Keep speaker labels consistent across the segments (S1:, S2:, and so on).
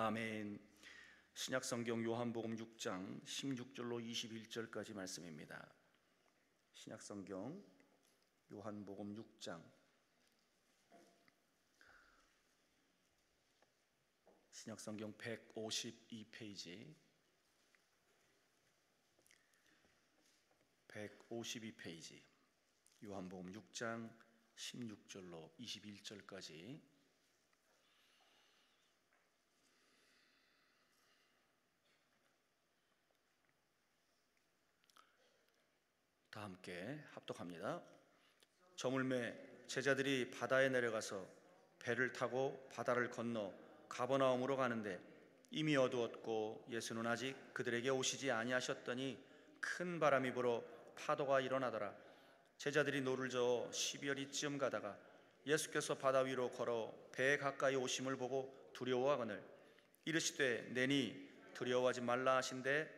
S1: 아멘. 신약성경 요한복음 6장 16절로 21절까지 말씀입니다. 신약성경 요한복음 6장 신약성경 152페이지 152페이지 요한복음 6장 16절로 21절까지 다 함께 합독합니다. 저물매 제자들이 바다에 내려가서 배를 타고 바다를 건너 가버나움으로 가는데 이미 어두웠고 예수는 아직 그들에게 오시지 아니하셨더니 큰 바람이 불어 파도가 일어나더라. 제자들이 노를 저어 12여리쯤 가다가 예수께서 바다 위로 걸어 배에 가까이 오심을 보고 두려워하거늘 이르시되 내니 두려워하지 말라 하신대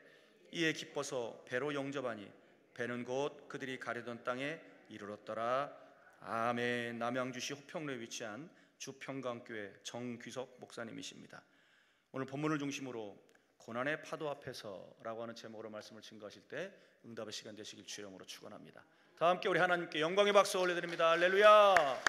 S1: 이에 기뻐서 배로 영접하니 배는 곧 그들이 가려던 땅에 이르렀더라. 아멘. 남양주시 호평로에 위치한 주평강교회 정귀석 목사님이십니다. 오늘 본문을 중심으로 고난의 파도 앞에서 라고 하는 제목으로 말씀을 증거하실 때 응답의 시간 되시길 주님으로 축원합니다. 다 함께 우리 하나님께 영광의 박수 올려드립니다. 할렐루야.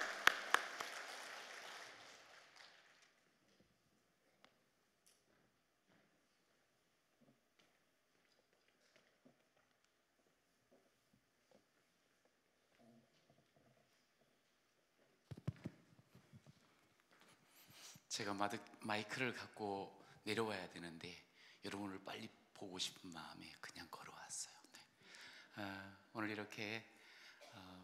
S2: 제가 마이크를 갖고 내려와야 되는데 여러분을 빨리 보고 싶은 마음에 그냥 걸어왔어요. 오늘 이렇게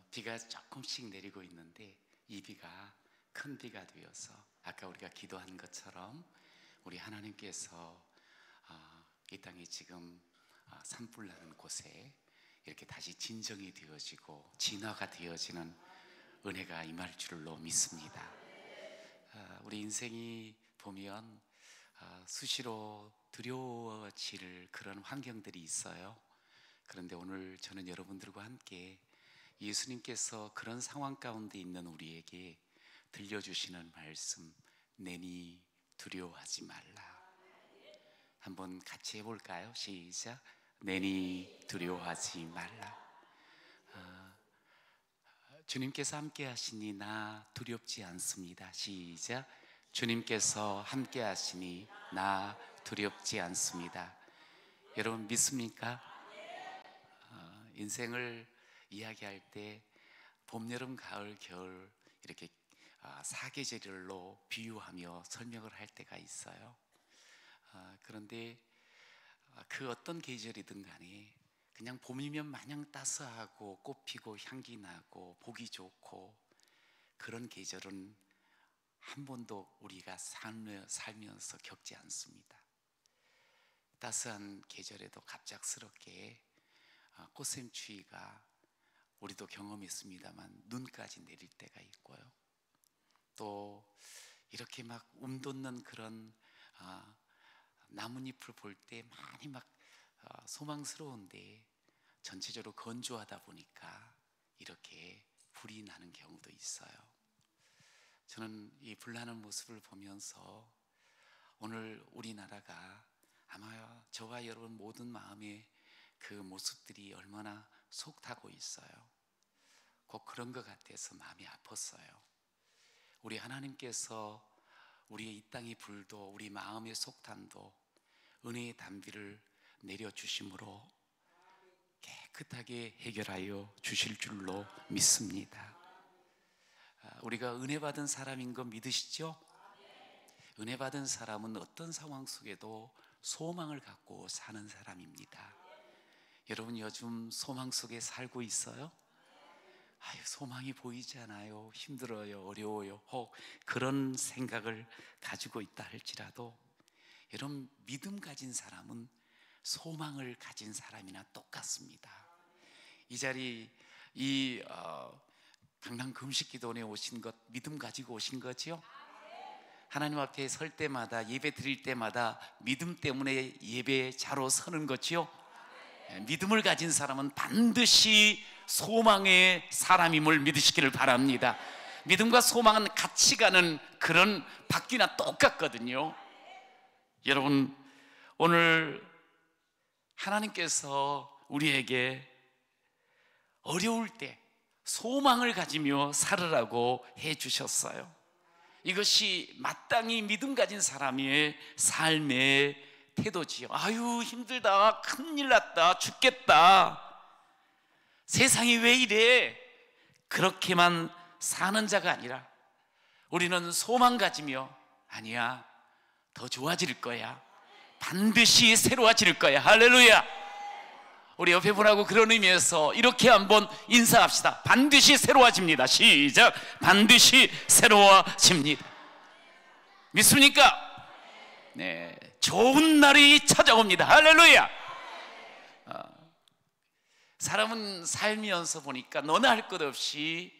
S2: 비가 조금씩 내리고 있는데 이 비가 큰 비가 되어서 아까 우리가 기도한 것처럼 우리 하나님께서 이 땅에 지금 산불 나는 곳에 이렇게 다시 진정이 되어지고 진화가 되어지는 은혜가 임할 줄로 믿습니다. 우리 인생이 보면 수시로 두려워질 그런 환경들이 있어요. 그런데 오늘 저는 여러분들과 함께 예수님께서 그런 상황 가운데 있는 우리에게 들려주시는 말씀, 내니 두려워하지 말라. 한번 같이 해볼까요? 시작. 내니 두려워하지 말라. 주님께서 함께 하시니 나 두렵지 않습니다. 시작. 주님께서 함께 하시니 나 두렵지 않습니다. 여러분 믿습니까? 인생을 이야기할 때 봄, 여름, 가을, 겨울 이렇게 사계절로 비유하며 설명을 할 때가 있어요. 그런데 그 어떤 계절이든 간에 그냥 봄이면 마냥 따스하고 꽃 피고 향기 나고 보기 좋고 그런 계절은 한 번도 우리가 살면서 겪지 않습니다. 따스한 계절에도 갑작스럽게 꽃샘추위가 우리도 경험했습니다만 눈까지 내릴 때가 있고요. 또 이렇게 막 움돋는 그런 나뭇잎을 볼 때 많이 막 소망스러운데 전체적으로 건조하다 보니까 이렇게 불이 나는 경우도 있어요. 저는 이 불나는 모습을 보면서 오늘 우리나라가 아마 저와 여러분 모든 마음에 그 모습들이 얼마나 속타고 있어요. 꼭 그런 것 같아서 마음이 아팠어요. 우리 하나님께서 우리의 이 땅의 불도 우리 마음의 속탄도 은혜의 단비를 내려주심으로 깨끗하게 해결하여 주실 줄로 믿습니다. 우리가 은혜 받은 사람인 거 믿으시죠? 은혜 받은 사람은 어떤 상황 속에도 소망을 갖고 사는 사람입니다. 여러분 요즘 소망 속에 살고 있어요? 소망이 보이지 않아요. 힘들어요. 어려워요. 혹 그런 생각을 가지고 있다 할지라도 여러분 믿음 가진 사람은 소망을 가진 사람이나 똑같습니다. 이 자리 강남 금식기도원에 오신 것 믿음 가지고 오신 거죠? 하나님 앞에 설 때마다 예배 드릴 때마다 믿음 때문에 예배 자로 서는 거지요? 믿음을 가진 사람은 반드시 소망의 사람임을 믿으시기를 바랍니다. 믿음과 소망은 같이 가는 그런 바퀴나 똑같거든요. 여러분, 오늘 하나님께서 우리에게 어려울 때 소망을 가지며 살으라고 해주셨어요. 이것이 마땅히 믿음 가진 사람의 삶의 태도지요. 아유, 힘들다, 큰일 났다, 죽겠다, 세상이 왜 이래, 그렇게만 사는 자가 아니라 우리는 소망 가지며, 아니야, 더 좋아질 거야, 반드시 새로워질 거야. 할렐루야. 우리 옆에 분하고 그런 의미에서 이렇게 한번 인사합시다. 반드시 새로워집니다. 시작. 반드시 새로워집니다. 믿습니까? 네, 좋은 날이 찾아옵니다. 할렐루야. 사람은 살면서 보니까 너나 할 것 없이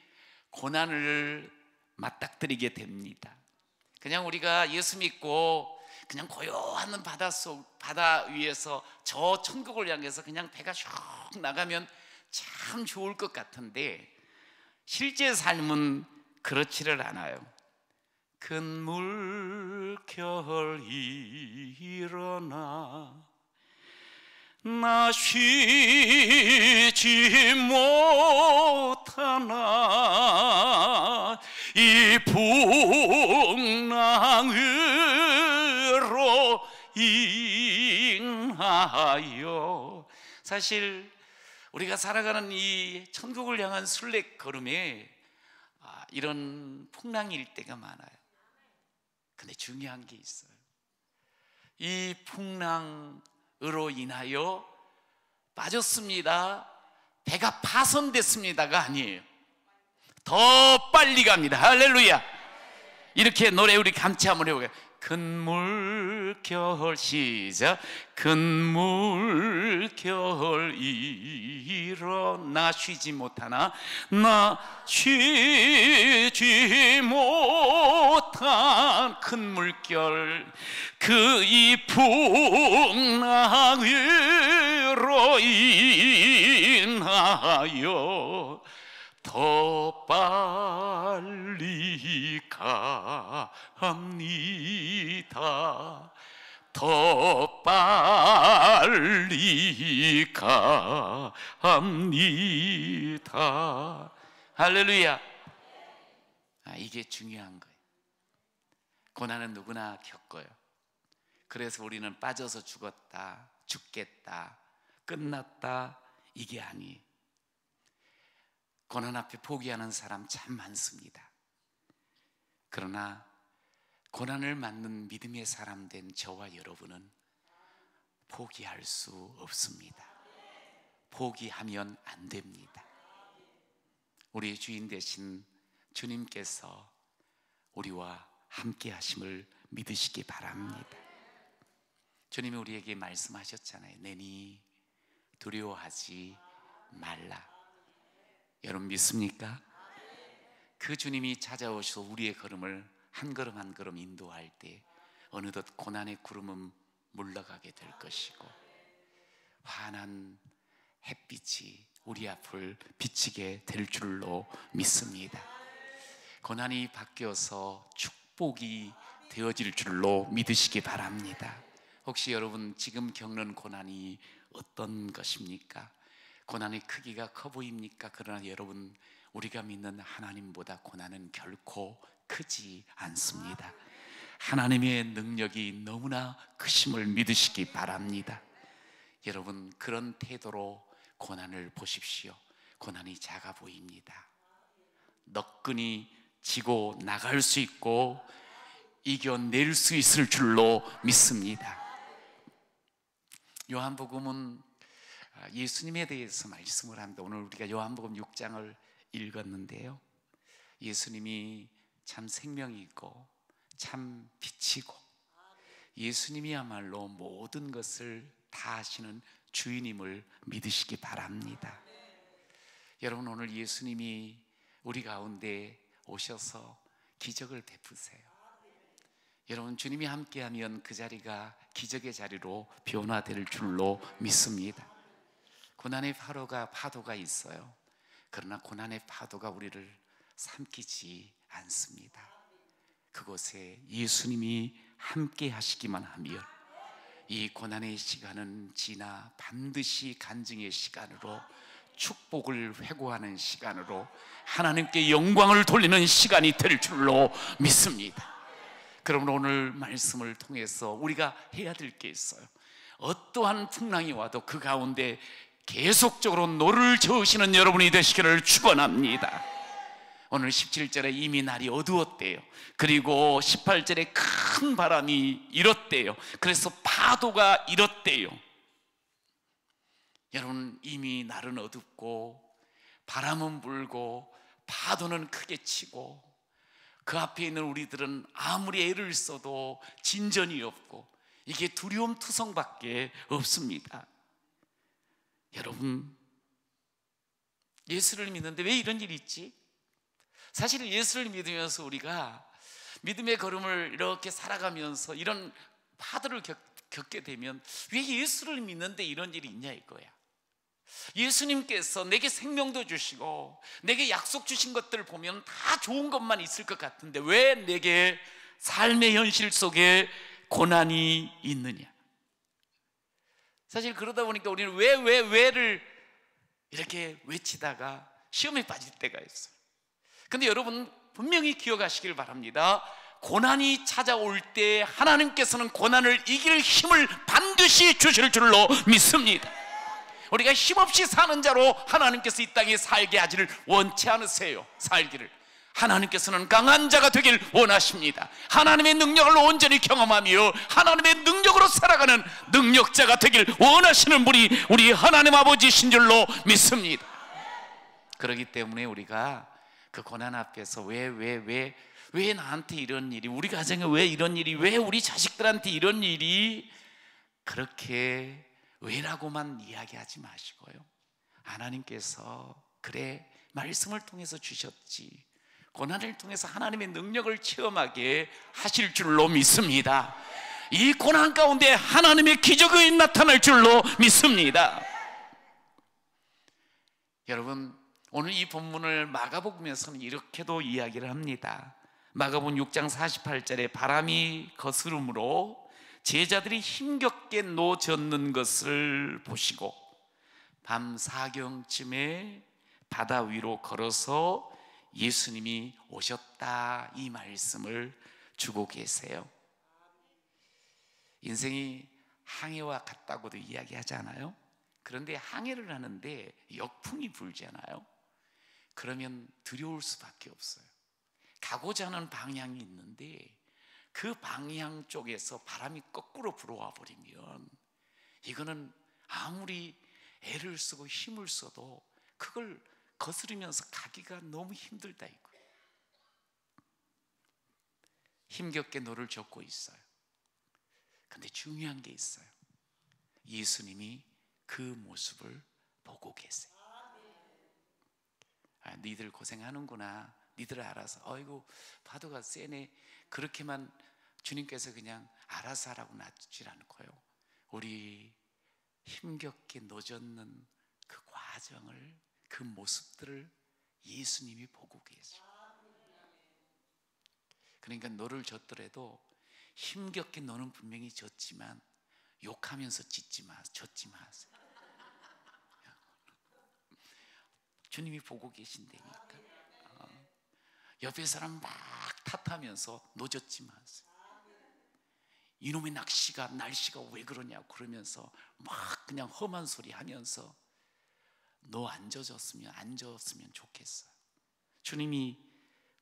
S2: 고난을 맞닥뜨리게 됩니다. 그냥 우리가 예수 믿고 그냥 고요한 바다 위에서 저 천국을 향해서 그냥 배가 슉 나가면 참 좋을 것 같은데, 실제 삶은 그렇지를 않아요. 큰 물결 일어나 나 쉬지 못하나 이 풍랑으로 인하여. 사실 우리가 살아가는 이 천국을 향한 순례 걸음에 이런 풍랑일 때가 많아요. 근데 중요한 게 있어요. 이 풍랑으로 인하여 빠졌습니다, 배가 파손됐습니다가 아니에요. 더 빨리 갑니다. 할렐루야. 이렇게 노래 우리 감치 한번 해볼게요. 큰 물결, 시작. 큰 물결 일어나 쉬지 못하나 나 쉬지 못한 큰 물결 그 이 풍랑으로 인하여 더 빨리 갑니다. 더 빨리 갑니다. 할렐루야. 이게 중요한 거예요. 고난은 누구나 겪어요. 그래서 우리는 빠져서 죽었다, 죽겠다, 끝났다, 이게 아니에요. 고난 앞에 포기하는 사람 참 많습니다. 그러나 고난을 맞는 믿음의 사람 된 저와 여러분은 포기할 수 없습니다. 포기하면 안 됩니다. 우리의 주인 되신 주님께서 우리와 함께 하심을 믿으시기 바랍니다. 주님이 우리에게 말씀하셨잖아요. 내니 두려워하지 말라. 여러분 믿습니까? 그 주님이 찾아오셔서 우리의 걸음을 한 걸음 한 걸음 인도할 때 어느덧 고난의 구름은 물러가게 될 것이고 환한 햇빛이 우리 앞을 비치게 될 줄로 믿습니다. 고난이 바뀌어서 축복이 되어질 줄로 믿으시기 바랍니다. 혹시 여러분 지금 겪는 고난이 어떤 것입니까? 고난의 크기가 커 보입니까? 그러나 여러분, 우리가 믿는 하나님보다 고난은 결코 크지 않습니다. 하나님의 능력이 너무나 크심을 믿으시기 바랍니다. 여러분, 그런 태도로 고난을 보십시오. 고난이 작아 보입니다. 너끈히 지고 나갈 수 있고 이겨낼 수 있을 줄로 믿습니다. 요한복음은 예수님에 대해서 말씀을 합니다. 오늘 우리가 요한복음 6장을 읽었는데요, 예수님이 참 생명이고 참 빛이고 예수님이야말로 모든 것을 다 하시는 주인임을 믿으시기 바랍니다. 여러분, 오늘 예수님이 우리 가운데 오셔서 기적을 베푸세요. 여러분, 주님이 함께하면 그 자리가 기적의 자리로 변화될 줄로 믿습니다. 고난의 파도가 있어요. 그러나 고난의 파도가 우리를 삼키지 않습니다. 그곳에 예수님이 함께 하시기만 하면 이 고난의 시간은 지나 반드시 간증의 시간으로, 축복을 회고하는 시간으로, 하나님께 영광을 돌리는 시간이 될 줄로 믿습니다. 그러므로 오늘 말씀을 통해서 우리가 해야 될 게 있어요. 어떠한 풍랑이 와도 그 가운데 계속적으로 노를 저으시는 여러분이 되시기를 축원합니다. 오늘 17절에 이미 날이 어두웠대요. 그리고 18절에 큰 바람이 일었대요. 그래서 파도가 일었대요. 여러분, 이미 날은 어둡고 바람은 불고 파도는 크게 치고 그 앞에 있는 우리들은 아무리 애를 써도 진전이 없고 이게 두려움투성밖에 없습니다. 여러분, 예수를 믿는데 왜 이런 일이 있지? 사실 예수를 믿으면서 우리가 믿음의 걸음을 이렇게 살아가면서 이런 파도를 겪게 되면 왜 예수를 믿는데 이런 일이 있냐 이거야. 예수님께서 내게 생명도 주시고 내게 약속 주신 것들을 보면 다 좋은 것만 있을 것 같은데 왜 내게 삶의 현실 속에 고난이 있느냐. 사실 그러다 보니까 우리는 왜를 이렇게 외치다가 시험에 빠질 때가 있어요. 근데 여러분 분명히 기억하시길 바랍니다. 고난이 찾아올 때 하나님께서는 고난을 이길 힘을 반드시 주실 줄로 믿습니다. 우리가 힘없이 사는 자로 하나님께서 이 땅에 살게 하지를 원치 않으세요. 살기를 하나님께서는 강한 자가 되길 원하십니다. 하나님의 능력을 온전히 경험하며 하나님의 능력으로 살아가는 능력자가 되길 원하시는 분이 우리 하나님 아버지신 줄로 믿습니다. 그렇기 때문에 우리가 그 고난 앞에서 왜 나한테 이런 일이, 우리 가정에 왜 이런 일이, 왜 우리 자식들한테 이런 일이, 그렇게 왜라고만 이야기하지 마시고요, 하나님께서 그래 말씀을 통해서 주셨지, 고난을 통해서 하나님의 능력을 체험하게 하실 줄로 믿습니다. 이 고난 가운데 하나님의 기적이 나타날 줄로 믿습니다. 여러분, 오늘 이 본문을 마가복음에서는 이렇게도 이야기를 합니다. 마가복음 6장 48절에 바람이 거스름으로 제자들이 힘겹게 노젓는 것을 보시고 밤 사경쯤에 바다 위로 걸어서 예수님이 오셨다, 이 말씀을 주고 계세요. 인생이 항해와 같다고도 이야기하지 않아요? 그런데 항해를 하는데 역풍이 불잖아요. 그러면 두려울 수밖에 없어요. 가고자 하는 방향이 있는데 그 방향 쪽에서 바람이 거꾸로 불어와 버리면 이거는 아무리 애를 쓰고 힘을 써도 그걸 거스르면서 가기가 너무 힘들다 이거예요. 힘겹게 노를 젓고 있어요. 근데 중요한 게 있어요. 예수님이 그 모습을 보고 계세요. 아, 니들 고생하는구나, 니들 알아서, 어이구 파도가 세네, 그렇게만 주님께서 그냥 알아서 하라고 놔두질 않고요, 우리 힘겹게 노젓는 그 과정을, 그 모습들을 예수님이 보고 계세요. 그러니까 노를 젓더라도 힘겹게 노는 분명히 젓지만 욕하면서 젓지 마세요. 주님이 보고 계신다니까. 옆에 사람 막 탓하면서 노젓지 마세요. 이놈의 날씨가 왜 그러냐고 그러면서 막 그냥 험한 소리 하면서 너 안 젖었으면 좋겠어요. 주님이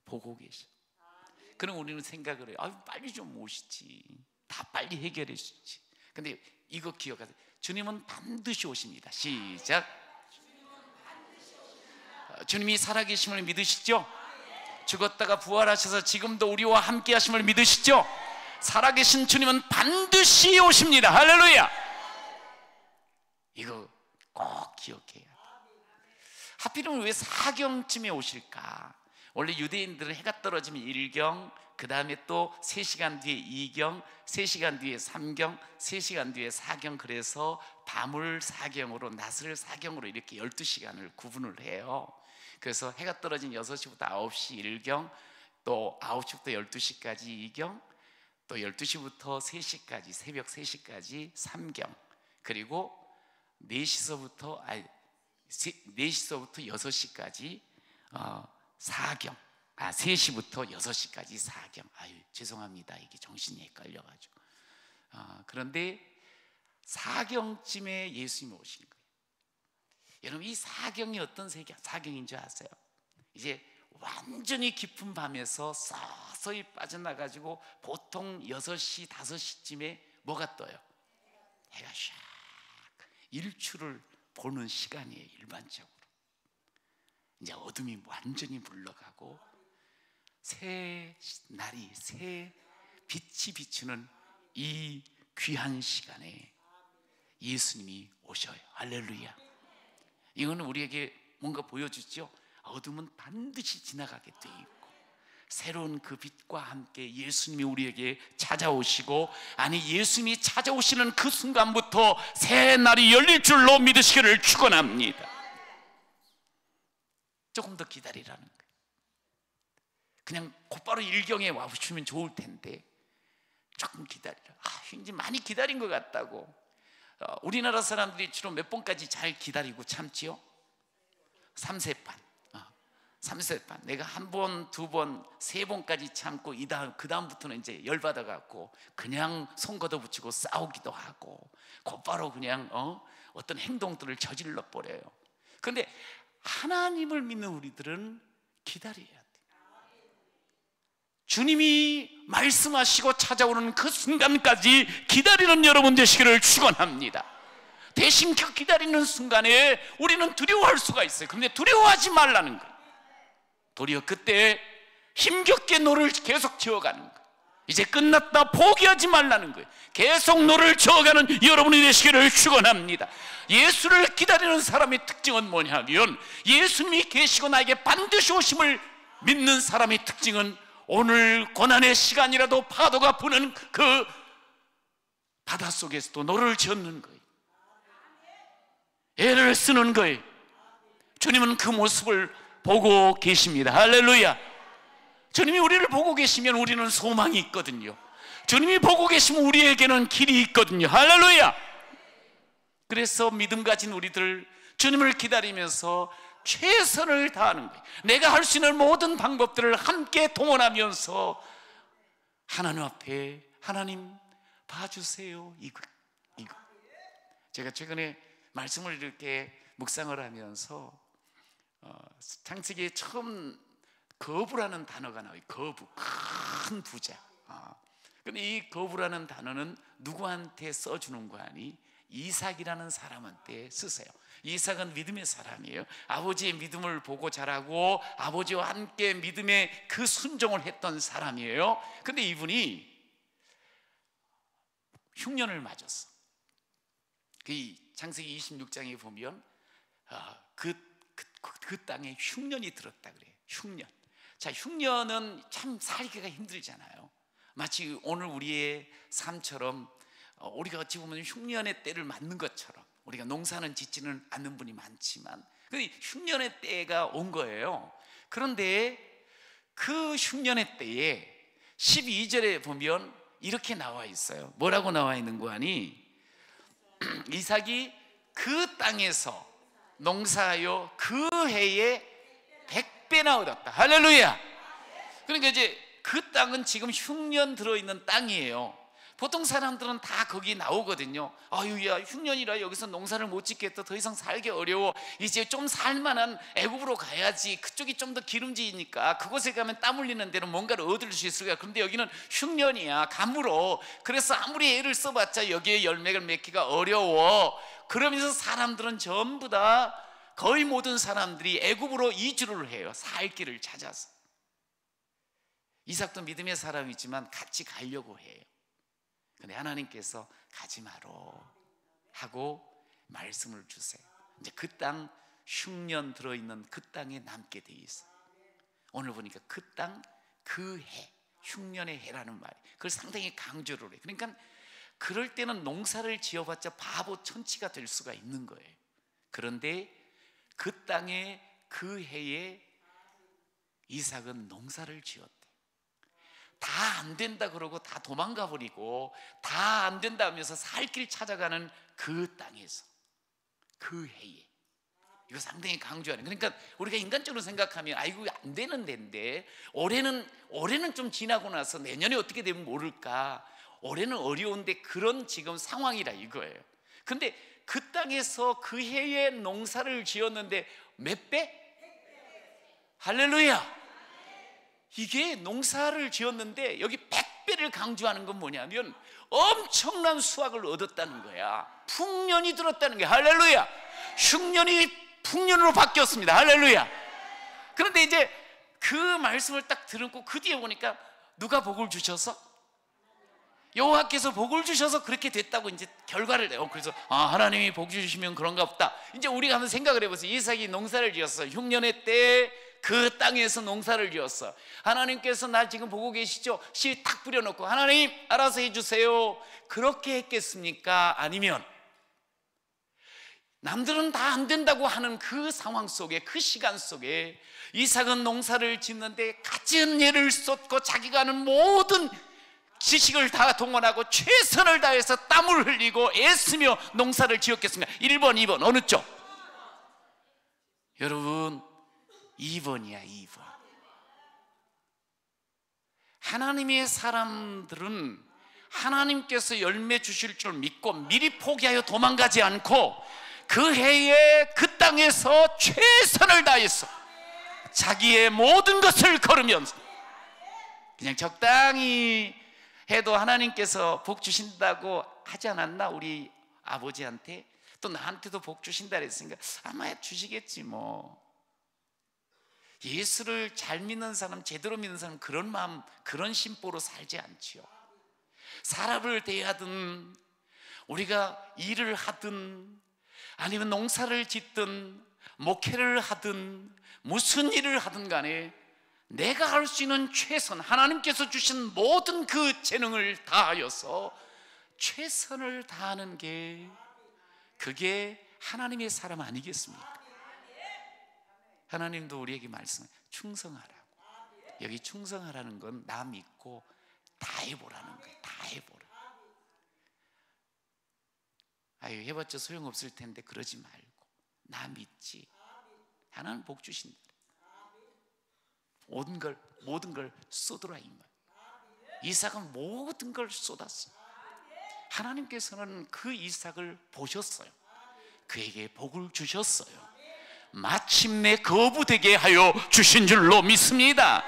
S2: 보고 계셔. 그럼 우리는 생각을 해요. 아유, 빨리 좀 오시지, 다 빨리 해결해 주지. 근데 이거 기억하세요. 주님은 반드시 오십니다. 시작. 주님이 살아계심을 믿으시죠? 죽었다가 부활하셔서 지금도 우리와 함께 하심을 믿으시죠? 살아계신 주님은 반드시 오십니다. 할렐루야. 이거 꼭 기억해야 돼요. 하필이면 왜 사경쯤에 오실까? 원래 유대인들은 해가 떨어지면 1경, 그 다음에 또 3시간 뒤에 2경, 3시간 뒤에 3경, 3시간 뒤에 4경, 그래서 밤을 4경으로 낮을 4경으로 이렇게 12시간을 구분을 해요. 그래서 해가 떨어진 6시부터 9시 1경, 또 9시부터 12시까지 2경, 또 12시부터 3시까지, 새벽 3시까지 3경, 그리고 4시서부터 6시까지 4경, 3시부터 6시까지 4경. 아유, 죄송합니다. 이게 정신이 헷갈려가지고. 그런데 4경쯤에 예수님이 오신 거예요. 여러분, 이 4경이 어떤 사경인 줄 아세요? 이제 완전히 깊은 밤에서 서서히 빠져나가지고 보통 6시, 5시쯤에 뭐가 떠요? 해가 샥 일출을 보는 시간이에요. 일반적으로 이제 어둠이 완전히 물러가고 새 빛이 비추는 이 귀한 시간에 예수님이 오셔요. 할렐루야. 이거는 우리에게 뭔가 보여주죠. 어둠은 반드시 지나가게 돼 있고 새로운 그 빛과 함께 예수님이 우리에게 찾아오시고, 아니 예수님이 찾아오시는 그 순간부터 새 날이 열릴 줄로 믿으시기를 축원합니다. 조금 더 기다리라는 거예요. 그냥 곧바로 일경에 와보시면 좋을 텐데 조금 기다리라. 굉장히 많이 기다린 것 같다고. 우리나라 사람들이 주로 몇 번까지 잘 기다리고 참지요? 3세 반. 3세 반. 내가 한 번, 두 번, 세 번까지 참고 그 다음부터는 이제 열받아 갖고 그냥 손 걷어붙이고 싸우기도 하고 곧바로 그냥 어떤 행동들을 저질러 버려요. 그런데 하나님을 믿는 우리들은 기다려야 돼. 주님이 말씀하시고 찾아오는 그 순간까지 기다리는 여러분 되시기를 축원합니다. 대신 그 기다리는 순간에 우리는 두려워할 수가 있어요. 그런데 두려워하지 말라는 거예요. 도리어 그때 힘겹게 노를 계속 지어가는 거예요. 이제 끝났다 포기하지 말라는 거예요. 계속 노를 저어가는 여러분이 되시기를 축원합니다. 예수를 기다리는 사람의 특징은 뭐냐면, 예수님이 계시고 나에게 반드시 오심을 믿는 사람의 특징은 오늘 고난의 시간이라도 파도가 부는 그 바닷속에서도 노를 젓는 거예요. 애를 쓰는 거예요. 주님은 그 모습을 보고 계십니다. 할렐루야. 주님이 우리를 보고 계시면 우리는 소망이 있거든요. 주님이 보고 계시면 우리에게는 길이 있거든요. 할렐루야. 그래서 믿음 가진 우리들, 주님을 기다리면서 최선을 다하는 거예요. 내가 할 수 있는 모든 방법들을 함께 동원하면서 하나님 앞에, 하나님 봐주세요, 이거. 제가 최근에 말씀을 이렇게 묵상을 하면서 창세기에 처음 거부라는 단어가 나와요. 거부, 큰 부자. 근데 이 거부라는 단어는 누구한테 써주는 거 아니? 이삭이라는 사람한테 쓰세요. 이삭은 믿음의 사람이에요. 아버지의 믿음을 보고 자라고 아버지와 함께 믿음의 그 순종을 했던 사람이에요. 근데 이분이 흉년을 맞았어. 그 창세기 26장에 보면 그 땅에 흉년이 들었다 그래요. 흉년. 자, 흉년은 참 살기가 힘들잖아요. 마치 오늘 우리의 삶처럼 우리가 어찌 보면 흉년의 때를 맞는 것처럼 우리가 농사는 짓지는 않는 분이 많지만 흉년의 때가 온 거예요. 그런데 그 흉년의 때에 12절에 보면 이렇게 나와 있어요. 뭐라고 나와 있는 거 아니? 이삭이 그 땅에서 농사하여 그 해에 100배나 얻었다. 할렐루야. 그러니까 이제 그 땅은 지금 흉년 들어있는 땅이에요. 보통 사람들은 다 거기 나오거든요. 아유야, 흉년이라 여기서 농사를 못 짓겠다, 더 이상 살기 어려워, 이제 좀 살만한 애굽으로 가야지, 그쪽이 좀 더 기름지니까 그곳에 가면 땀 흘리는 데는 뭔가를 얻을 수 있을 거야. 그런데 여기는 흉년이야, 가물어. 그래서 아무리 애를 써봤자 여기에 열매를 맺기가 어려워. 그러면서 사람들은 전부 다, 거의 모든 사람들이 애굽으로 이주를 해요. 살 길을 찾아서. 이삭도 믿음의 사람이지만 같이 가려고 해요. 근데 하나님께서 가지 마로 하고 말씀을 주세요. 이제 그 땅, 흉년 들어있는 그 땅에 남게 돼 있어. 오늘 보니까 그 땅, 그 해, 흉년의 해라는 말이, 그걸 상당히 강조를 해. 그러니까 그럴 때는 농사를 지어봤자 바보 천치가 될 수가 있는 거예요. 그런데 그 땅에 그 해에 이삭은 농사를 지었대. 다 안 된다 그러고 다 도망가 버리고 다 안 된다 하면서 살 길 찾아가는 그 땅에서, 그 해에, 이거 상당히 강조하는. 그러니까 우리가 인간적으로 생각하면 아이고 안 되는 데인데 올해는 좀 지나고 나서 내년에 어떻게 되면 모를까, 올해는 어려운데, 그런 지금 상황이라 이거예요. 근데 그 땅에서 그 해에 농사를 지었는데 몇 배? 할렐루야. 이게 농사를 지었는데 여기 100배를 강조하는 건 뭐냐면 엄청난 수확을 얻었다는 거야. 풍년이 들었다는 게, 할렐루야. 흉년이 풍년으로 바뀌었습니다. 할렐루야. 그런데 이제 그 말씀을 딱 들었고 그 뒤에 보니까 누가 복을 주셔서? 여호와께서 복을 주셔서 그렇게 됐다고 이제 결과를 내요. 그래서 하나님이 복 주시면 그런가 보다. 이제 우리가 한번 생각을 해보세요. 이삭이 농사를 지었어. 흉년의 때에 그 땅에서 농사를 지었어. 하나님께서 날 지금 보고 계시죠? 씨 탁 뿌려놓고 하나님 알아서 해주세요, 그렇게 했겠습니까? 아니면 남들은 다 안 된다고 하는 그 상황 속에, 그 시간 속에 이삭은 농사를 짓는데 갖은 예를 쏟고 자기가 하는 모든 지식을 다 동원하고 최선을 다해서 땀을 흘리고 애쓰며 농사를 지었겠습니다. 1번, 2번 어느 쪽? 여러분 2번이야. 2번. 하나님의 사람들은 하나님께서 열매 주실 줄 믿고 미리 포기하여 도망가지 않고 그 해에 그 땅에서 최선을 다해서 자기의 모든 것을 걸으면서, 그냥 적당히 해도 하나님께서 복 주신다고 하지 않았나? 우리 아버지한테 또 나한테도 복 주신다 그랬으니까 아마 주시겠지 뭐. 예수를 잘 믿는 사람, 제대로 믿는 사람 그런 마음, 그런 심보로 살지 않지요. 사람을 대하든 우리가 일을 하든 아니면 농사를 짓든 목회를 하든 무슨 일을 하든 간에 내가 할 수 있는 최선, 하나님께서 주신 모든 그 재능을 다하여서 최선을 다하는 게, 그게 하나님의 사람 아니겠습니까? 하나님도 우리에게 말씀해요. 충성하라고. 여기 충성하라는 건 나 믿고 다 해보라는 거예요. 다 해보라. 아유 해봤자 소용없을 텐데 그러지 말고 나 믿지. 하나님 복 주신다. 모든 걸 쏟으라 이 말. 이삭은 모든 걸 쏟았어. 하나님께서는 그 이삭을 보셨어요. 그에게 복을 주셨어요. 마침내 거부되게 하여 주신 줄로 믿습니다.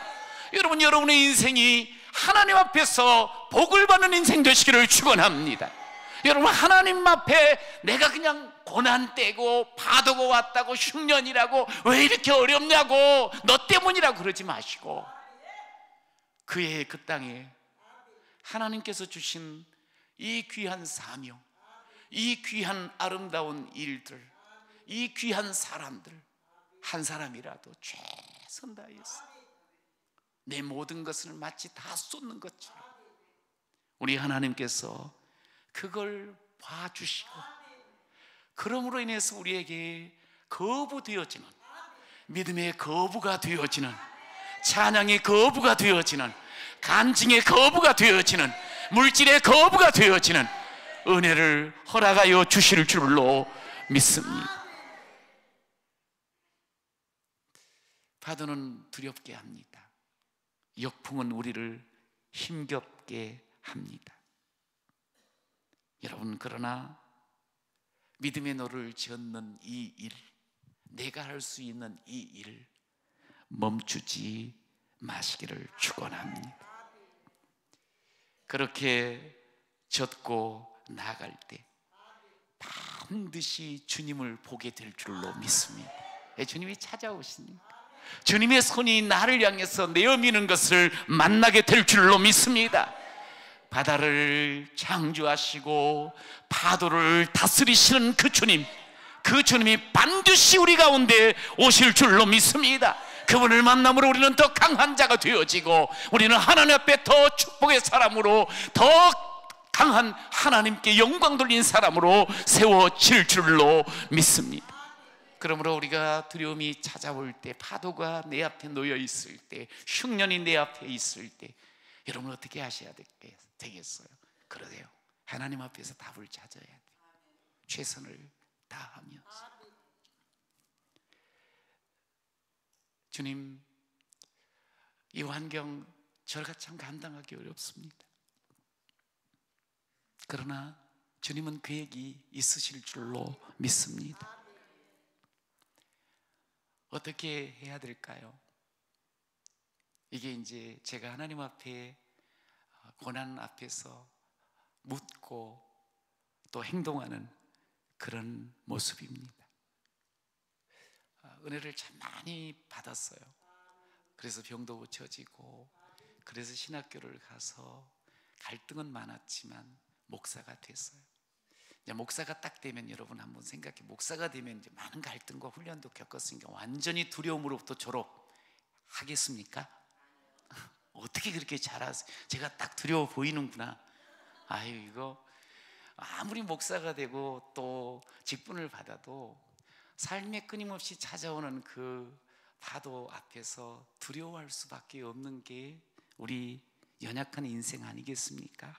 S2: 여러분, 여러분의 인생이 하나님 앞에서 복을 받는 인생 되시기를 축원합니다. 여러분, 하나님 앞에 내가 그냥 고난 때고 파도가 왔다고 흉년이라고 왜 이렇게 어렵냐고 너 때문이라고 그러지 마시고 그의 그 땅에 하나님께서 주신 이 귀한 사명, 이 귀한 아름다운 일들, 이 귀한 사람들 한 사람이라도 최선 다해서 내 모든 것을 마치 다 쏟는 것처럼 우리 하나님께서 그걸 봐주시고, 그러므로 인해서 우리에게 거부되어지는, 믿음의 거부가 되어지는, 찬양의 거부가 되어지는, 간증의 거부가 되어지는, 물질의 거부가 되어지는 은혜를 허락하여 주실 줄로 믿습니다. 파도는 두렵게 합니다. 역풍은 우리를 힘겹게 합니다. 여러분, 그러나 믿음의 노를 젓는 이 일, 내가 할 수 있는 이 일 멈추지 마시기를 축원합니다. 그렇게 젓고 나아갈 때 반드시 주님을 보게 될 줄로 믿습니다. 주님이 찾아오시니까 주님의 손이 나를 향해서 내어미는 것을 만나게 될 줄로 믿습니다. 바다를 창조하시고 파도를 다스리시는 그 주님, 그 주님이 반드시 우리 가운데 오실 줄로 믿습니다. 그분을 만남으로 우리는 더 강한 자가 되어지고 우리는 하나님 앞에 더 축복의 사람으로, 더 강한 하나님께 영광 돌린 사람으로 세워질 줄로 믿습니다. 그러므로 우리가 두려움이 찾아올 때, 파도가 내 앞에 놓여 있을 때, 흉년이 내 앞에 있을 때 여러분 어떻게 하셔야 되겠어요? 그러세요. 하나님 앞에서 답을 찾아야 돼요. 최선을 다하면서. 주님, 이 환경 저가 참 감당하기 어렵습니다. 그러나 주님은 계획이 있으실 줄로 믿습니다. 어떻게 해야 될까요? 이게 이제 제가 하나님 앞에, 고난 앞에서 묻고 또 행동하는 그런 모습입니다. 은혜를 참 많이 받았어요. 그래서 병도 고쳐지고, 그래서 신학교를 가서 갈등은 많았지만 목사가 됐어요. 이제 목사가 딱 되면, 여러분 한번 생각해, 목사가 되면 이제 많은 갈등과 훈련도 겪었으니까 완전히 두려움으로부터 졸업하겠습니까? 어떻게 그렇게 잘하세요? 제가 딱 두려워 보이는구나. 아유, 이거 아무리 목사가 되고 또 직분을 받아도 삶에 끊임없이 찾아오는 그 파도 앞에서 두려워할 수밖에 없는 게 우리 연약한 인생 아니겠습니까?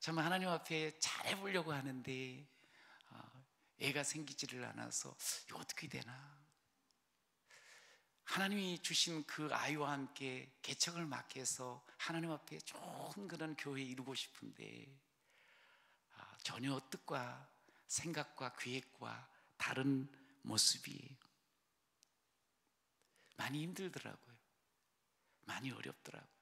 S2: 정말 하나님 앞에 잘해보려고 하는데 애가 생기지를 않아서 이거 어떻게 되나? 하나님이 주신 그 아이와 함께 개척을 맡겨서 하나님 앞에 좋은 그런 교회 이루고 싶은데 전혀 뜻과 생각과 계획과 다른 모습이 많이 힘들더라고요. 많이 어렵더라고요.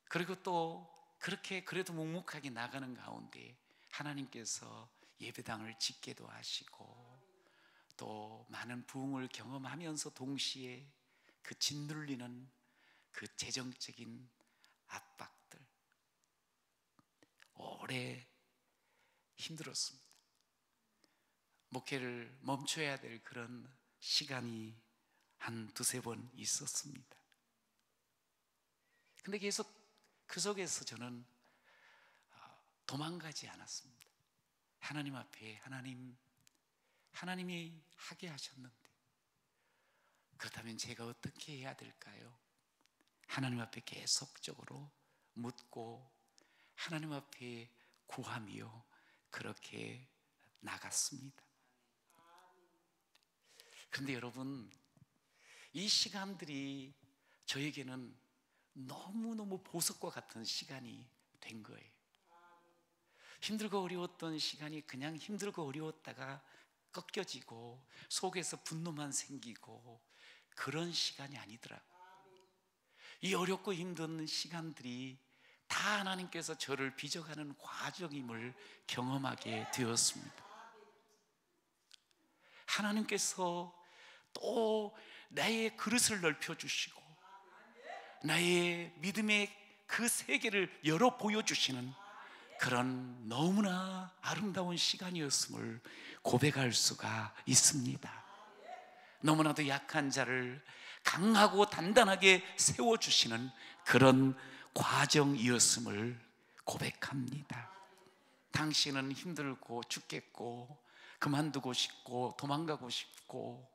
S2: 그리고 또 그렇게 그래도 묵묵하게 나가는 가운데 하나님께서 예배당을 짓게도 하시고, 또 많은 부흥을 경험하면서 동시에 그 짓눌리는 그 재정적인 압박들, 오래 힘들었습니다. 목회를 멈춰야 될 그런 시간이 한 두세 번 있었습니다. 근데 계속 그 속에서 저는 도망가지 않았습니다. 하나님 앞에 하나님이 하게 하셨는데, 그렇다면 제가 어떻게 해야 될까요? 하나님 앞에 계속적으로 묻고 하나님 앞에 구하며 그렇게 나갔습니다. 그런데 여러분, 이 시간들이 저에게는 너무너무 보석과 같은 시간이 된 거예요. 힘들고 어려웠던 시간이 그냥 힘들고 어려웠다가 꺾여지고 속에서 분노만 생기고 그런 시간이 아니더라고요. 이 어렵고 힘든 시간들이 다 하나님께서 저를 빚어가는 과정임을 경험하게 되었습니다. 하나님께서 또 나의 그릇을 넓혀주시고 나의 믿음의 그 세계를 열어 보여주시는 그런 너무나 아름다운 시간이었음을 고백할 수가 있습니다. 너무나도 약한 자를 강하고 단단하게 세워주시는 그런 과정이었음을 고백합니다. 당신은 힘들고 죽겠고 그만두고 싶고 도망가고 싶고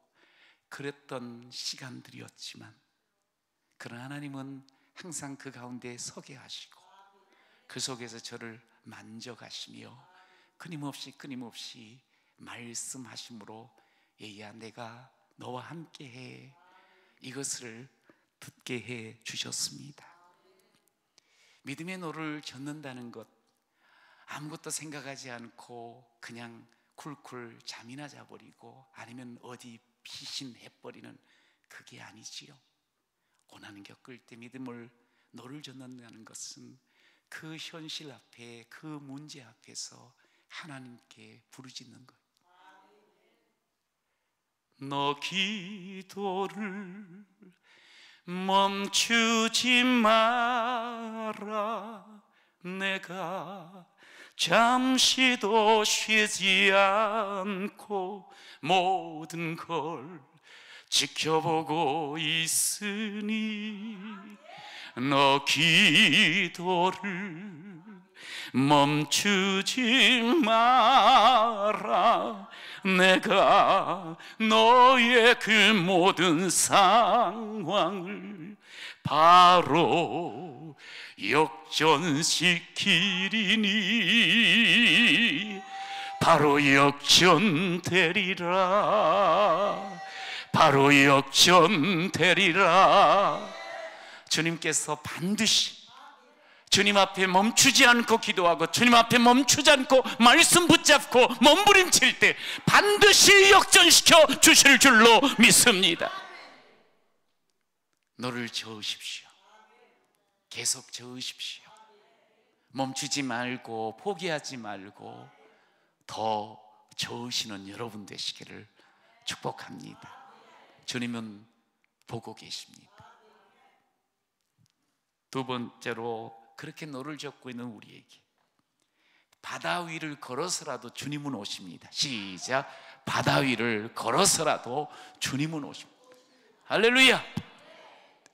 S2: 그랬던 시간들이었지만, 그러나 하나님은 항상 그 가운데 서게 하시고 그 속에서 저를 만져가시며 끊임없이 말씀하심으로 얘야 내가 너와 함께해, 이것을 듣게 해 주셨습니다. 믿음의 노를 젓는다는 것, 아무것도 생각하지 않고 그냥 쿨쿨 잠이나 자버리고 아니면 어디 피신해버리는 그게 아니지요. 고난을 겪을 때 믿음을 노를 젓는다는 것은 그 현실 앞에, 그 문제 앞에서 하나님께 부르짖는 것. 너 기도를 멈추지 마라. 내가 잠시도 쉬지 않고 모든 걸 지켜보고 있으니 너 기도를 멈추지 마라. 내가 너의 그 모든 상황을 바로 역전시키리니 바로 역전되리라. 바로 역전되리라. 주님께서 반드시 주님 앞에 멈추지 않고 기도하고 주님 앞에 멈추지 않고 말씀 붙잡고 몸부림칠 때 반드시 역전시켜 주실 줄로 믿습니다. 너를 저으십시오. 계속 저으십시오. 멈추지 말고 포기하지 말고 더 저으시는 여러분 되시기를 축복합니다. 주님은 보고 계십니다. 두 번째로, 그렇게 노를 젓고 있는 우리에게 바다 위를 걸어서라도 주님은 오십니다. 시작. 바다 위를 걸어서라도 주님은 오십니다. 할렐루야.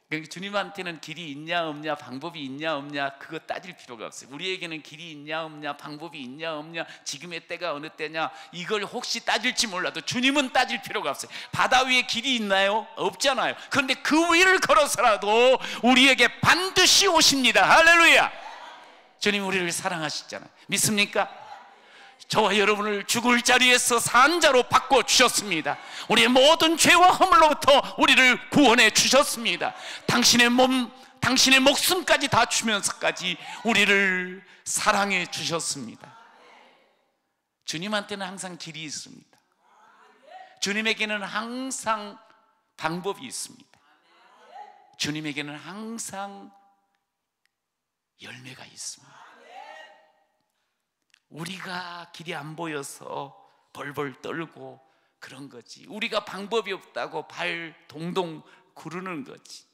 S2: 그러니까 주님한테는 길이 있냐 없냐, 방법이 있냐 없냐, 그거 따질 필요가 없어요. 우리에게는 길이 있냐 없냐, 방법이 있냐 없냐, 지금의 때가 어느 때냐, 이걸 혹시 따질지 몰라도 주님은 따질 필요가 없어요. 바다 위에 길이 있나요? 없잖아요. 그런데 그 위를 걸어서라도 우리에게 반드시 오십니다. 할렐루야. 주님 우리를 사랑하시잖아요. 믿습니까? 저와 여러분을 죽을 자리에서 산 자로 바꿔주셨습니다. 우리의 모든 죄와 허물로부터 우리를 구원해 주셨습니다. 당신의 몸, 당신의 목숨까지 다 주면서까지 우리를 사랑해 주셨습니다. 주님한테는 항상 길이 있습니다. 주님에게는 항상 방법이 있습니다. 주님에게는 항상 열매가 있습니다. 우리가 길이 안 보여서 벌벌 떨고 그런 거지, 우리가 방법이 없다고 발 동동 구르는 거지.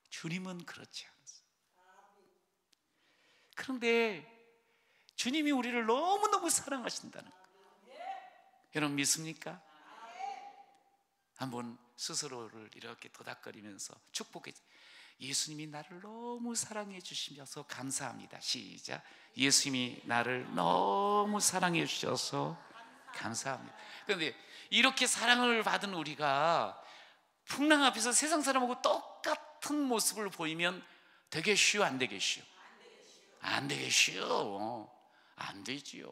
S2: 주님은 그렇지 않습니다. 그런데 주님이 우리를 너무너무 사랑하신다는 거예요. 여러분 믿습니까? 한번 스스로를 이렇게 도닥거리면서 축복해. 예수님이 나를 너무 사랑해 주시면서 감사합니다. 시작. 예수님이 나를 너무 사랑해 주셔서 감사합니다. 그런데 이렇게 사랑을 받은 우리가 풍랑 앞에서 세상 사람하고 똑같은 모습을 보이면 되겠슈 안 되겠슈? 안 되겠슈. 안 되지요.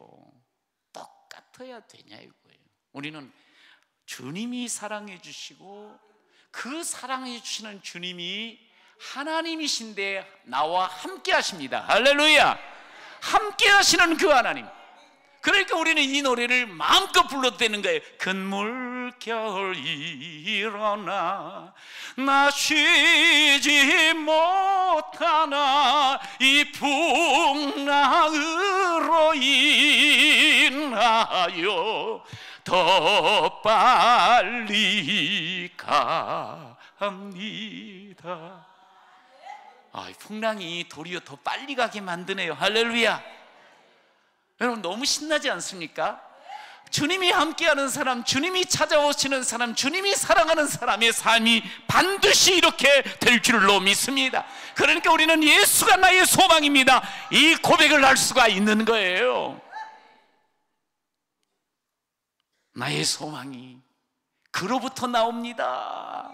S2: 똑같아야 되냐 이거예요. 우리는 주님이 사랑해 주시고 그 사랑해 주시는 주님이 하나님이신데 나와 함께 하십니다. 할렐루야. 함께 하시는 그 하나님. 그러니까 우리는 이 노래를 마음껏 불러도 되는 거예요. 큰 물결 일어나 나 쉬지 못하나 이 풍랑으로 인하여 더 빨리 갑니다. 이 풍랑이 도리어 더 빨리 가게 만드네요. 할렐루야. 여러분 너무 신나지 않습니까? 주님이 함께하는 사람, 주님이 찾아오시는 사람, 주님이 사랑하는 사람의 삶이 반드시 이렇게 될 줄로 믿습니다. 그러니까 우리는 예수가 나의 소망입니다, 이 고백을 할 수가 있는 거예요. 나의 소망이 그로부터 나옵니다.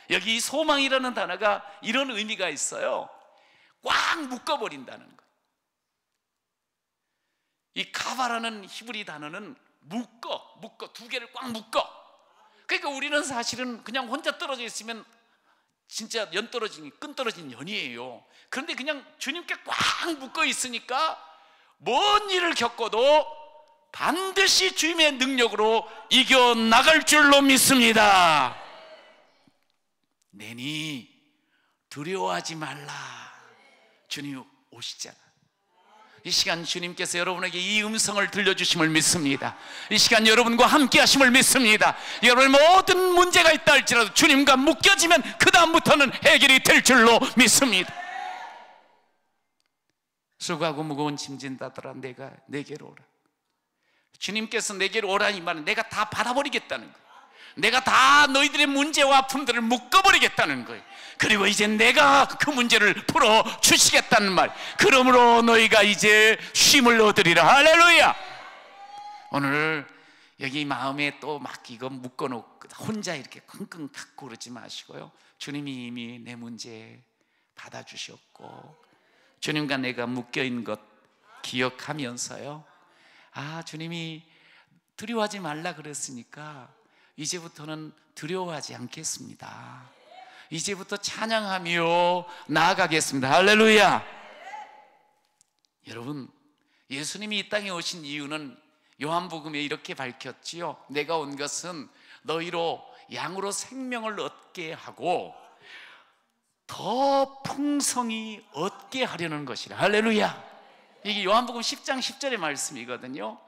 S2: 여기 이 소망이라는 단어가 이런 의미가 있어요. 꽉 묶어버린다는 거. 이 가바라는 히브리 단어는 묶어 두 개를 꽉 묶어. 그러니까 우리는 사실은 그냥 혼자 떨어져 있으면 진짜 연 떨어진 끈 떨어진 연이에요. 그런데 그냥 주님께 꽉 묶어 있으니까 뭔 일을 겪어도 반드시 주님의 능력으로 이겨나갈 줄로 믿습니다. 내니 두려워하지 말라. 주님 오시잖아. 이 시간 주님께서 여러분에게 이 음성을 들려주심을 믿습니다. 이 시간 여러분과 함께 하심을 믿습니다. 여러분의 모든 문제가 있다 할지라도 주님과 묶여지면 그 다음부터는 해결이 될 줄로 믿습니다. 수고하고 무거운 짐진 자들아 내게로 오라. 주님께서 내게로 오라 이 말은 내가 다 받아버리겠다는 거예요. 내가 다 너희들의 문제와 아픔들을 묶어버리겠다는 거예요. 그리고 이제 내가 그 문제를 풀어주시겠다는 말. 그러므로 너희가 이제 쉼을 얻으리라. 할렐루야. 오늘 여기 마음에 또 막 이거 묶어놓고 혼자 이렇게 끙끙 닫고 그러지 마시고요, 주님이 이미 내 문제 받아주셨고 주님과 내가 묶여있는 것 기억하면서요, 아, 주님이 두려워하지 말라 그랬으니까 이제부터는 두려워하지 않겠습니다. 이제부터 찬양하며 나아가겠습니다. 할렐루야. 여러분, 예수님이 이 땅에 오신 이유는 요한복음에 이렇게 밝혔지요. 내가 온 것은 너희로 양으로 생명을 얻게 하고 더 풍성히 얻게 하려는 것이라. 할렐루야. 이게 요한복음 10장 10절의 말씀이거든요.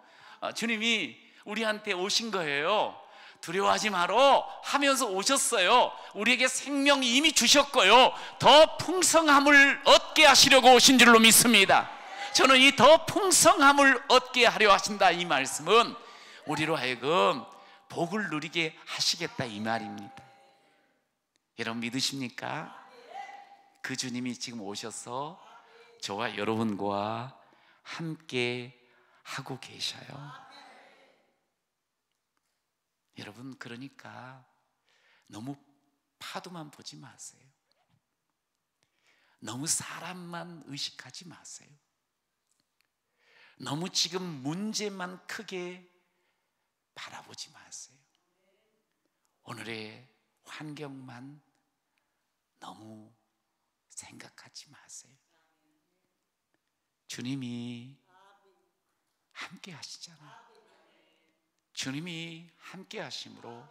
S2: 주님이 우리한테 오신 거예요. 두려워하지 마라 하면서 오셨어요. 우리에게 생명이 이미 주셨고요, 더 풍성함을 얻게 하시려고 오신 줄로 믿습니다. 저는 이 더 풍성함을 얻게 하려 하신다, 이 말씀은 우리로 하여금 복을 누리게 하시겠다, 이 말입니다. 여러분 믿으십니까? 그 주님이 지금 오셔서 저와 여러분과 함께 하고 계셔요. 여러분, 그러니까 너무 파도만 보지 마세요. 너무 사람만 의식하지 마세요. 너무 지금 문제만 크게 바라보지 마세요. 오늘의 환경만 너무 생각하지 마세요. 주님이 함께 하시잖아요. 주님이 함께 하심으로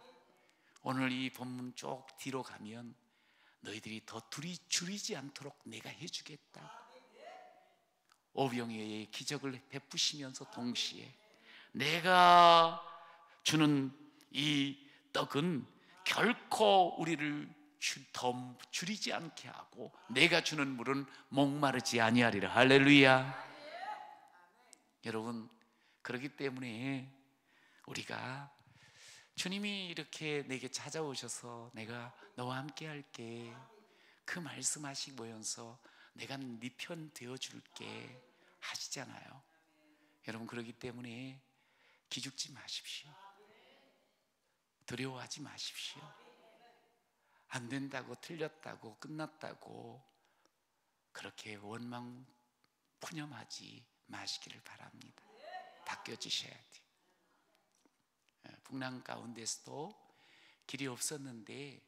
S2: 오늘 이 본문 쭉 뒤로 가면 너희들이 더 둘이 줄이지 않도록 내가 해주겠다. 오병이어의 기적을 베푸시면서 동시에 내가 주는 이 떡은 결코 우리를 더 줄이지 않게 하고 내가 주는 물은 목마르지 아니하리라. 할렐루야. 여러분, 그렇기 때문에 우리가 주님이 이렇게 내게 찾아오셔서 내가 너와 함께 할게, 그 말씀하시면서 내가 네 편 되어줄게 하시잖아요. 여러분, 그렇기 때문에 기죽지 마십시오. 두려워하지 마십시오. 안 된다고, 틀렸다고, 끝났다고 그렇게 원망 푸념하지 마시기를 바랍니다. 바뀌어지셔야 돼요. 풍랑 가운데서도 길이 없었는데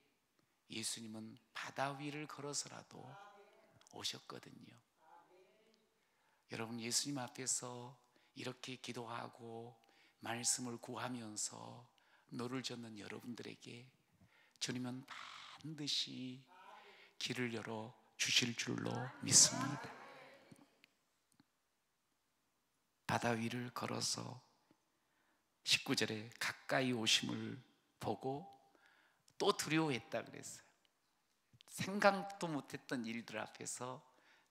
S2: 예수님은 바다 위를 걸어서라도 오셨거든요. 여러분, 예수님 앞에서 이렇게 기도하고 말씀을 구하면서 노를 젓는 여러분들에게 주님은 반드시 길을 열어 주실 줄로 믿습니다. 바다 위를 걸어서 19절에 가까이 오심을 보고 또 두려워했다 그랬어요. 생각도 못했던 일들 앞에서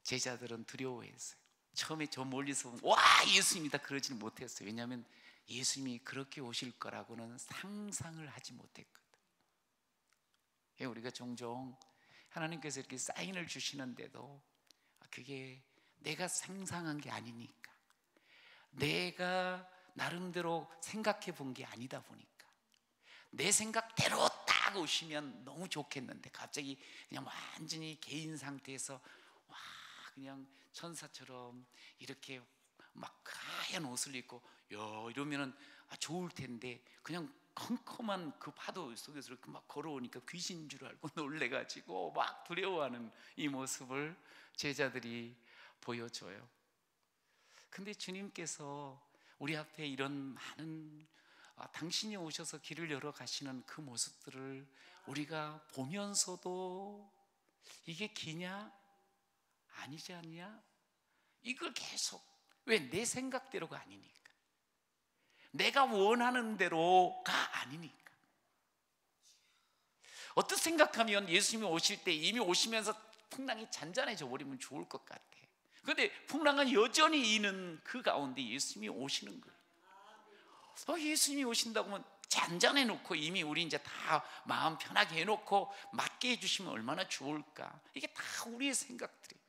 S2: 제자들은 두려워했어요. 처음에 저 멀리서 와, 예수님이다 그러지는 못했어요. 왜냐하면 예수님이 그렇게 오실 거라고는 상상을 하지 못했거든. 우리가 종종 하나님께서 이렇게 사인을 주시는데도 그게 내가 상상한 게 아니니까, 내가 나름대로 생각해 본 게 아니다 보니까 내 생각대로 딱 오시면 너무 좋겠는데 갑자기 그냥 완전히 개인 상태에서 와, 그냥 천사처럼 이렇게 막 하얀 옷을 입고 이러면은 좋을 텐데 그냥 컴컴한 그 파도 속에서 이렇게 막 걸어오니까 귀신인 줄 알고 놀래가지고 막 두려워하는 이 모습을 제자들이 보여줘요. 근데 주님께서 우리 앞에 이런 많은 당신이 오셔서 길을 열어 가시는 그 모습들을 우리가 보면서도 이게 기냐? 아니지 않냐? 이걸 계속, 왜? 내 생각대로가 아니니까, 내가 원하는 대로가 아니니까. 어떻게 생각하면 예수님이 오실 때 이미 오시면서 풍랑이 잔잔해져 버리면 좋을 것 같아. 그런데 풍랑은 여전히 이는 그 가운데 예수님이 오시는 거예요. 예수님이 오신다고 하면 잔잔해 놓고 이미 우리 이제 다 마음 편하게 해놓고 맡게 해주시면 얼마나 좋을까. 이게 다 우리의 생각들이에요.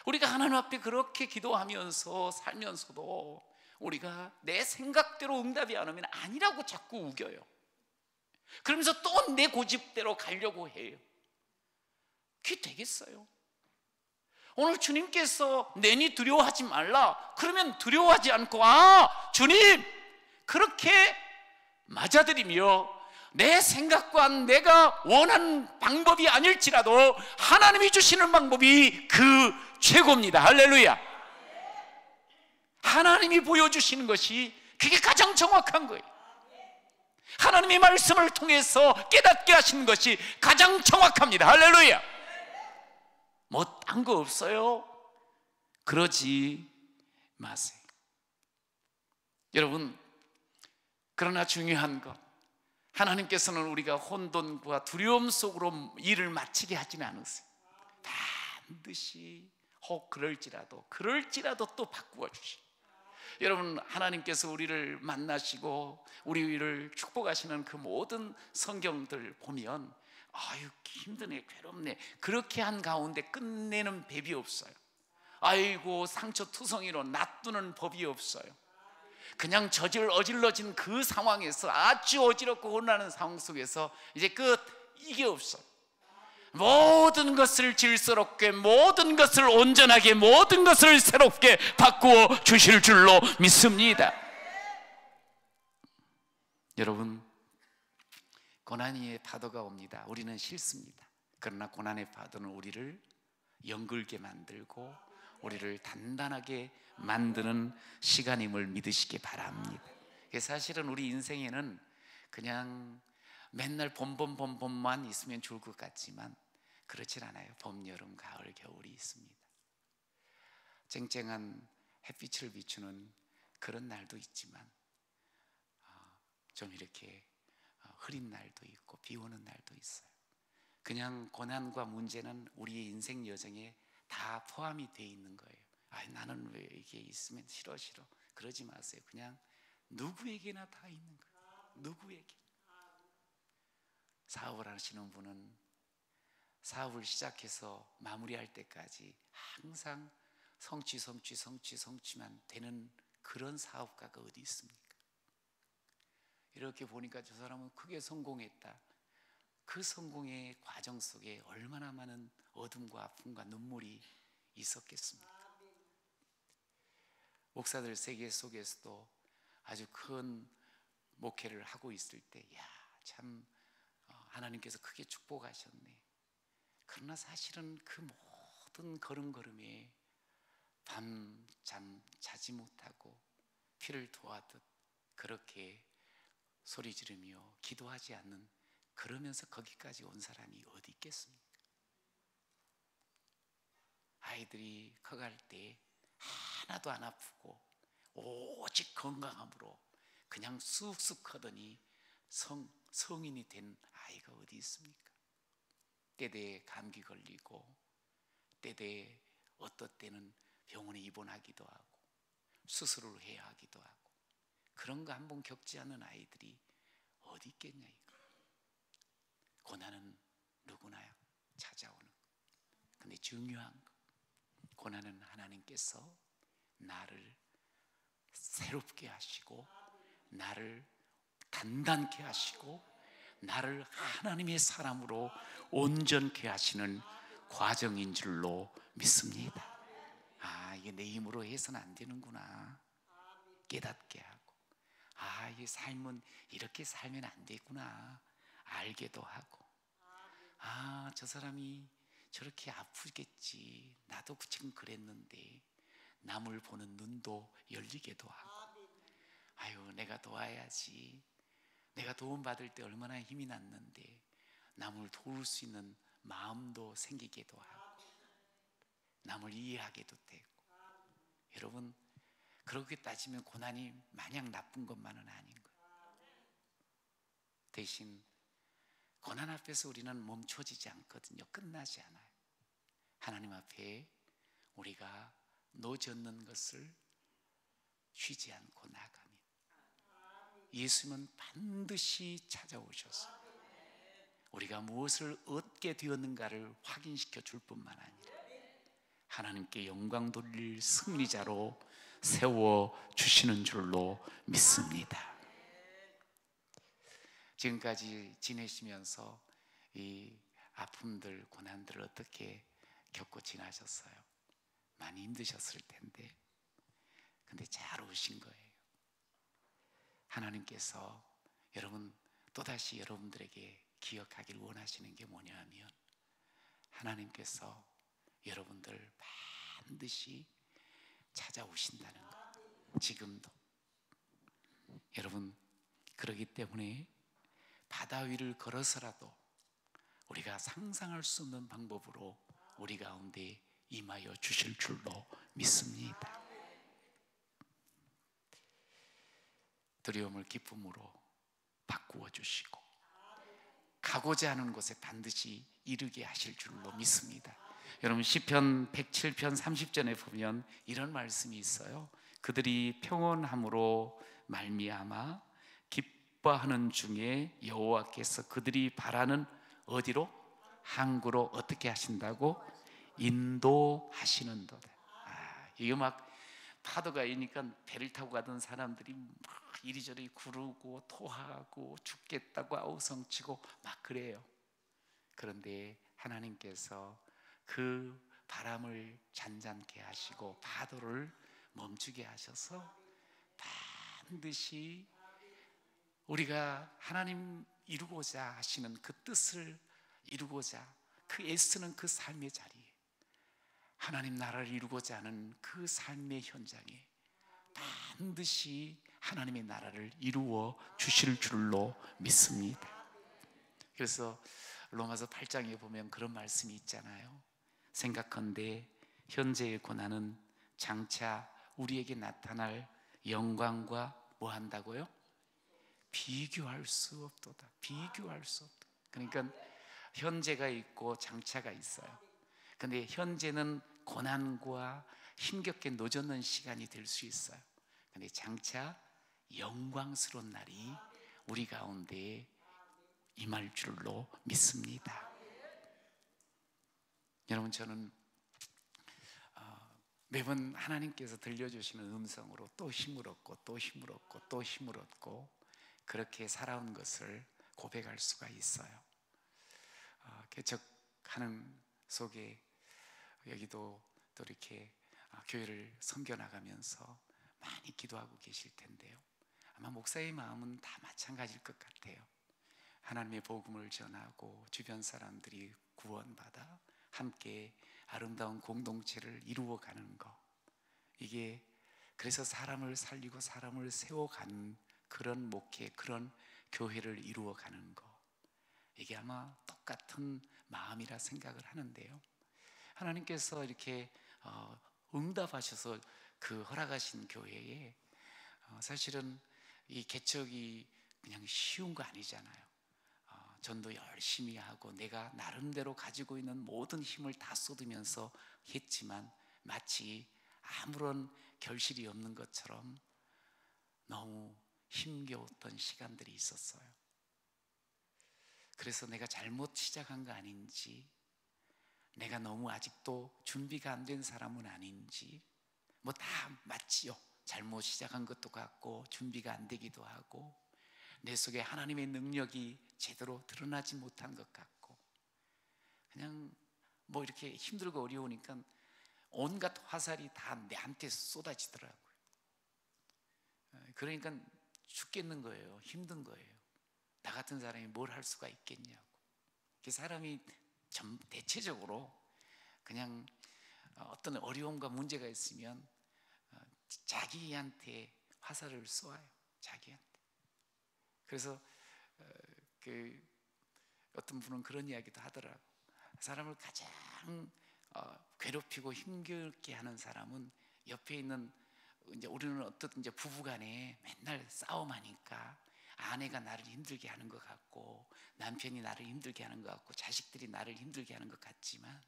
S2: 우리가 하나님 앞에 그렇게 기도하면서 살면서도 우리가 내 생각대로 응답이 안 오면 아니라고 자꾸 우겨요. 그러면서 또 내 고집대로 가려고 해요. 그게 되겠어요? 오늘 주님께서 내니 두려워하지 말라 그러면 두려워하지 않고, 아, 주님 그렇게 맞아들이며 내 생각과 내가 원하는 방법이 아닐지라도 하나님이 주시는 방법이 그 최고입니다. 할렐루야. 하나님이 보여주시는 것이 그게 가장 정확한 거예요. 하나님의 말씀을 통해서 깨닫게 하시는 것이 가장 정확합니다. 할렐루야. 뭐 딴 거 없어요. 그러지 마세요. 여러분, 그러나 중요한 것, 하나님께서는 우리가 혼돈과 두려움 속으로 일을 마치게 하지는 않으세요. 반드시 혹 그럴지라도 또 바꾸어 주시고, 여러분, 하나님께서 우리를 만나시고 우리를 축복하시는 그 모든 성경들 보면 아유 힘드네, 괴롭네, 그렇게 한 가운데 끝내는 법이 없어요. 아이고 상처투성이로 놔두는 법이 없어요. 그냥 어질러진 그 상황에서, 아주 어지럽고 혼나는 상황 속에서 이제 끝, 이게 없어요. 모든 것을 질서롭게, 모든 것을 온전하게, 모든 것을 새롭게 바꾸어 주실 줄로 믿습니다. 여러분, 고난의 파도가 옵니다. 우리는 싫습니다. 그러나 고난의 파도는 우리를 연글게 만들고 우리를 단단하게 만드는 시간임을 믿으시기 바랍니다. 사실은 우리 인생에는 그냥 맨날 봄만 있으면 좋을 것 같지만 그렇진 않아요. 봄, 여름, 가을, 겨울이 있습니다. 쨍쨍한 햇빛을 비추는 그런 날도 있지만 좀 이렇게 흐린 날도 있고 비 오는 날도 있어요. 그냥 고난과 문제는 우리의 인생 여정에 다 포함이 되어 있는 거예요. 나는 왜 이게 있으면 싫어 그러지 마세요. 그냥 누구에게나 다 있는 거예요. 누구에게. 사업을 하시는 분은 사업을 시작해서 마무리할 때까지 항상 성취만 되는 그런 사업가가 어디 있습니까? 이렇게 보니까 저 사람은 크게 성공했다. 그 성공의 과정 속에 얼마나 많은 어둠과 아픔과 눈물이 있었겠습니까? 목사들 세계 속에서도 아주 큰 목회를 하고 있을 때, 참 하나님께서 크게 축복하셨네. 그러나 사실은 그 모든 걸음걸음에 밤잠 자지 못하고 피를 토하듯 그렇게 소리 지르며 기도하지 않는, 그러면서 거기까지 온 사람이 어디 있겠습니까? 아이들이 커갈 때 하나도 안 아프고 오직 건강함으로 그냥 쑥쑥 커더니 성인이 된 아이가 어디 있습니까? 때때에 감기 걸리고 때때에 어떨 때는 병원에 입원하기도 하고 수술을 해야 하기도 하고, 그런 거 한번 겪지 않은 아이들이 어디 있겠냐 이거. 고난은 누구나 찾아오는 거. 근데 중요한 거, 고난은 하나님께서 나를 새롭게 하시고 나를 단단케 하시고 나를 하나님의 사람으로 온전케 하시는 과정인 줄로 믿습니다. 이게 내 힘으로 해서는 안 되는구나 깨닫게 하고, 이 삶은 이렇게 살면 안 되구나 알게도 하고, 저 사람이 저렇게 아프겠지, 나도 지금 그랬는데 남을 보는 눈도 열리게도 하고, 내가 도와야지, 내가 도움받을 때 얼마나 힘이 났는데 남을 도울 수 있는 마음도 생기게도 하고 남을 이해하게도 되고. 여러분, 그렇게 따지면 고난이 마냥 나쁜 것만은 아닌 거예요. 대신 고난 앞에서 우리는 멈춰지지 않거든요. 끝나지 않아요. 하나님 앞에 우리가 놓젓는 것을 쉬지 않고 나가면 예수님은 반드시 찾아오셔서 우리가 무엇을 얻게 되었는가를 확인시켜 줄 뿐만 아니라 하나님께 영광 돌릴 승리자로 세워주시는 줄로 믿습니다. 지금까지 지내시면서 이 아픔들, 고난들을 어떻게 겪고 지나셨어요? 많이 힘드셨을 텐데, 근데 잘 오신 거예요. 하나님께서 여러분 또다시 여러분들에게 기억하길 원하시는 게 뭐냐면, 하나님께서 여러분들 반드시 찾아오신다는 것. 지금도 여러분, 그러기 때문에 바다 위를 걸어서라도 우리가 상상할 수 없는 방법으로 우리 가운데 임하여 주실 줄로 믿습니다. 두려움을 기쁨으로 바꾸어 주시고 가고자 하는 곳에 반드시 이르게 하실 줄로 믿습니다. 여러분 시편 107편 30절에 보면 이런 말씀이 있어요. 그들이 평온함으로 말미암아 기뻐하는 중에 여호와께서 그들이 바라는 어디로? 항구로 어떻게 하신다고? 인도하시는도다. 이거 막 파도가 이니까 배를 타고 가던 사람들이 막 이리저리 구르고 토하고 죽겠다고 아우성치고 막 그래요. 그런데 하나님께서 그 바람을 잔잔케 하시고 파도를 멈추게 하셔서 반드시 우리가 하나님 이루고자 하시는 그 뜻을 이루고자 그 애쓰는 그 삶의 자리에, 하나님 나라를 이루고자 하는 그 삶의 현장에 반드시 하나님의 나라를 이루어 주실 줄로 믿습니다. 그래서 로마서 8장에 보면 그런 말씀이 있잖아요. 생각컨대 현재의 고난은 장차 우리에게 나타날 영광과 뭐 한다고요? 비교할 수 없도다. 비교할 수 없다. 그러니까 현재가 있고 장차가 있어요. 근데 현재는 고난과 힘겹게 노젓는 시간이 될 수 있어요. 근데 장차 영광스러운 날이 우리 가운데 임할 줄로 믿습니다. 여러분, 저는 매번 하나님께서 들려주시는 음성으로 또 힘을 얻고 또 힘을 얻고 또 힘을 얻고 그렇게 살아온 것을 고백할 수가 있어요. 개척하는 속에 여기도 또 이렇게 교회를 섬겨나가면서 많이 기도하고 계실 텐데요, 아마 목사의 마음은 다 마찬가지일 것 같아요. 하나님의 복음을 전하고 주변 사람들이 구원받아 함께 아름다운 공동체를 이루어가는 것, 이게 그래서 사람을 살리고 사람을 세워가는 그런 목회, 그런 교회를 이루어가는 것, 이게 아마 똑같은 마음이라 생각을 하는데요, 하나님께서 이렇게 응답하셔서 그 허락하신 교회에 사실은 이 개척이 그냥 쉬운 거 아니잖아요. 전도 열심히 하고 내가 나름대로 가지고 있는 모든 힘을 다 쏟으면서 했지만 마치 아무런 결실이 없는 것처럼 너무 힘겨웠던 시간들이 있었어요. 그래서 내가 잘못 시작한 거 아닌지, 내가 너무 아직도 준비가 안 된 사람은 아닌지, 뭐 다 맞지요. 잘못 시작한 것도 같고 준비가 안 되기도 하고 내 속에 하나님의 능력이 제대로 드러나지 못한 것 같고, 그냥 뭐 이렇게 힘들고 어려우니까 온갖 화살이 다 내한테 쏟아지더라고요. 그러니까 죽겠는 거예요. 힘든 거예요. 나 같은 사람이 뭘 할 수가 있겠냐고. 사람이 대체적으로 그냥 어떤 어려움과 문제가 있으면 자기한테 화살을 쏘아요. 자기한테. 그래서 어떤 분은 그런 이야기도 하더라고. 사람을 가장 괴롭히고 힘겹게 하는 사람은 옆에 있는, 이제 우리는 어떤 이제 부부간에 맨날 싸움하니까 아내가 나를 힘들게 하는 것 같고 남편이 나를 힘들게 하는 것 같고 자식들이 나를 힘들게 하는 것 같지만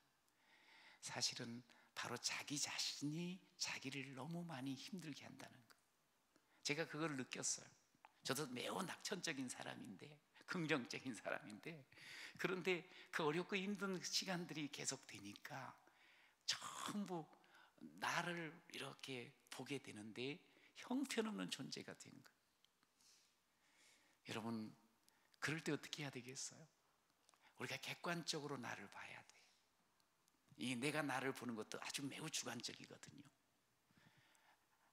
S2: 사실은 바로 자기 자신이 자기를 너무 많이 힘들게 한다는 거. 제가 그걸 느꼈어요. 저도 매우 낙천적인 사람인데, 긍정적인 사람인데, 그런데 그 어렵고 힘든 시간들이 계속 되니까 전부 나를 이렇게 보게 되는데 형편없는 존재가 된 거예요. 여러분, 그럴 때 어떻게 해야 되겠어요? 우리가 객관적으로 나를 봐야 돼. 이 내가 나를 보는 것도 아주 매우 주관적이거든요.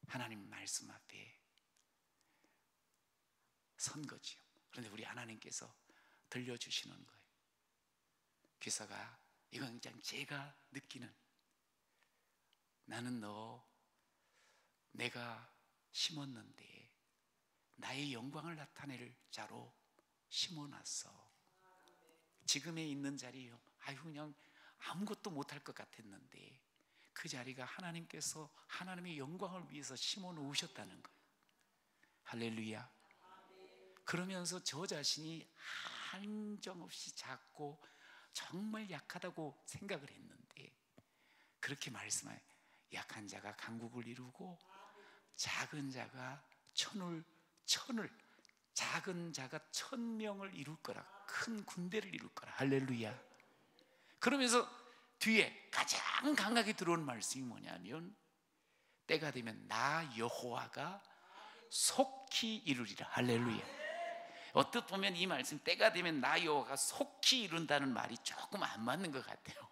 S2: 하나님 말씀 앞에 선 거지요. 그런데 우리 하나님께서 들려주시는 거예요. 귀사가, 이건 그냥 제가 느끼는, 나는 너 내가 심었는데 나의 영광을 나타낼 자로 심어놨어. 지금에 있는 자리요, 아유 그냥 아무것도 못할 것 같았는데 그 자리가 하나님께서 하나님의 영광을 위해서 심어 놓으셨다는 거예요. 할렐루야. 그러면서 저 자신이 한정없이 작고 정말 약하다고 생각을 했는데, 그렇게 말씀하여 약한 자가 강국을 이루고 작은 자가 천을, 작은 자가 1000명을 이룰 거라, 큰 군대를 이룰 거라. 할렐루야. 그러면서 뒤에 가장 강하게 들어온 말씀이 뭐냐면, 때가 되면 나 여호와가 속히 이루리라. 할렐루야. 어떻게 보면 이 말씀, 때가 되면 나 여호와가 속히 이룬다는 말이 조금 안 맞는 것 같아요.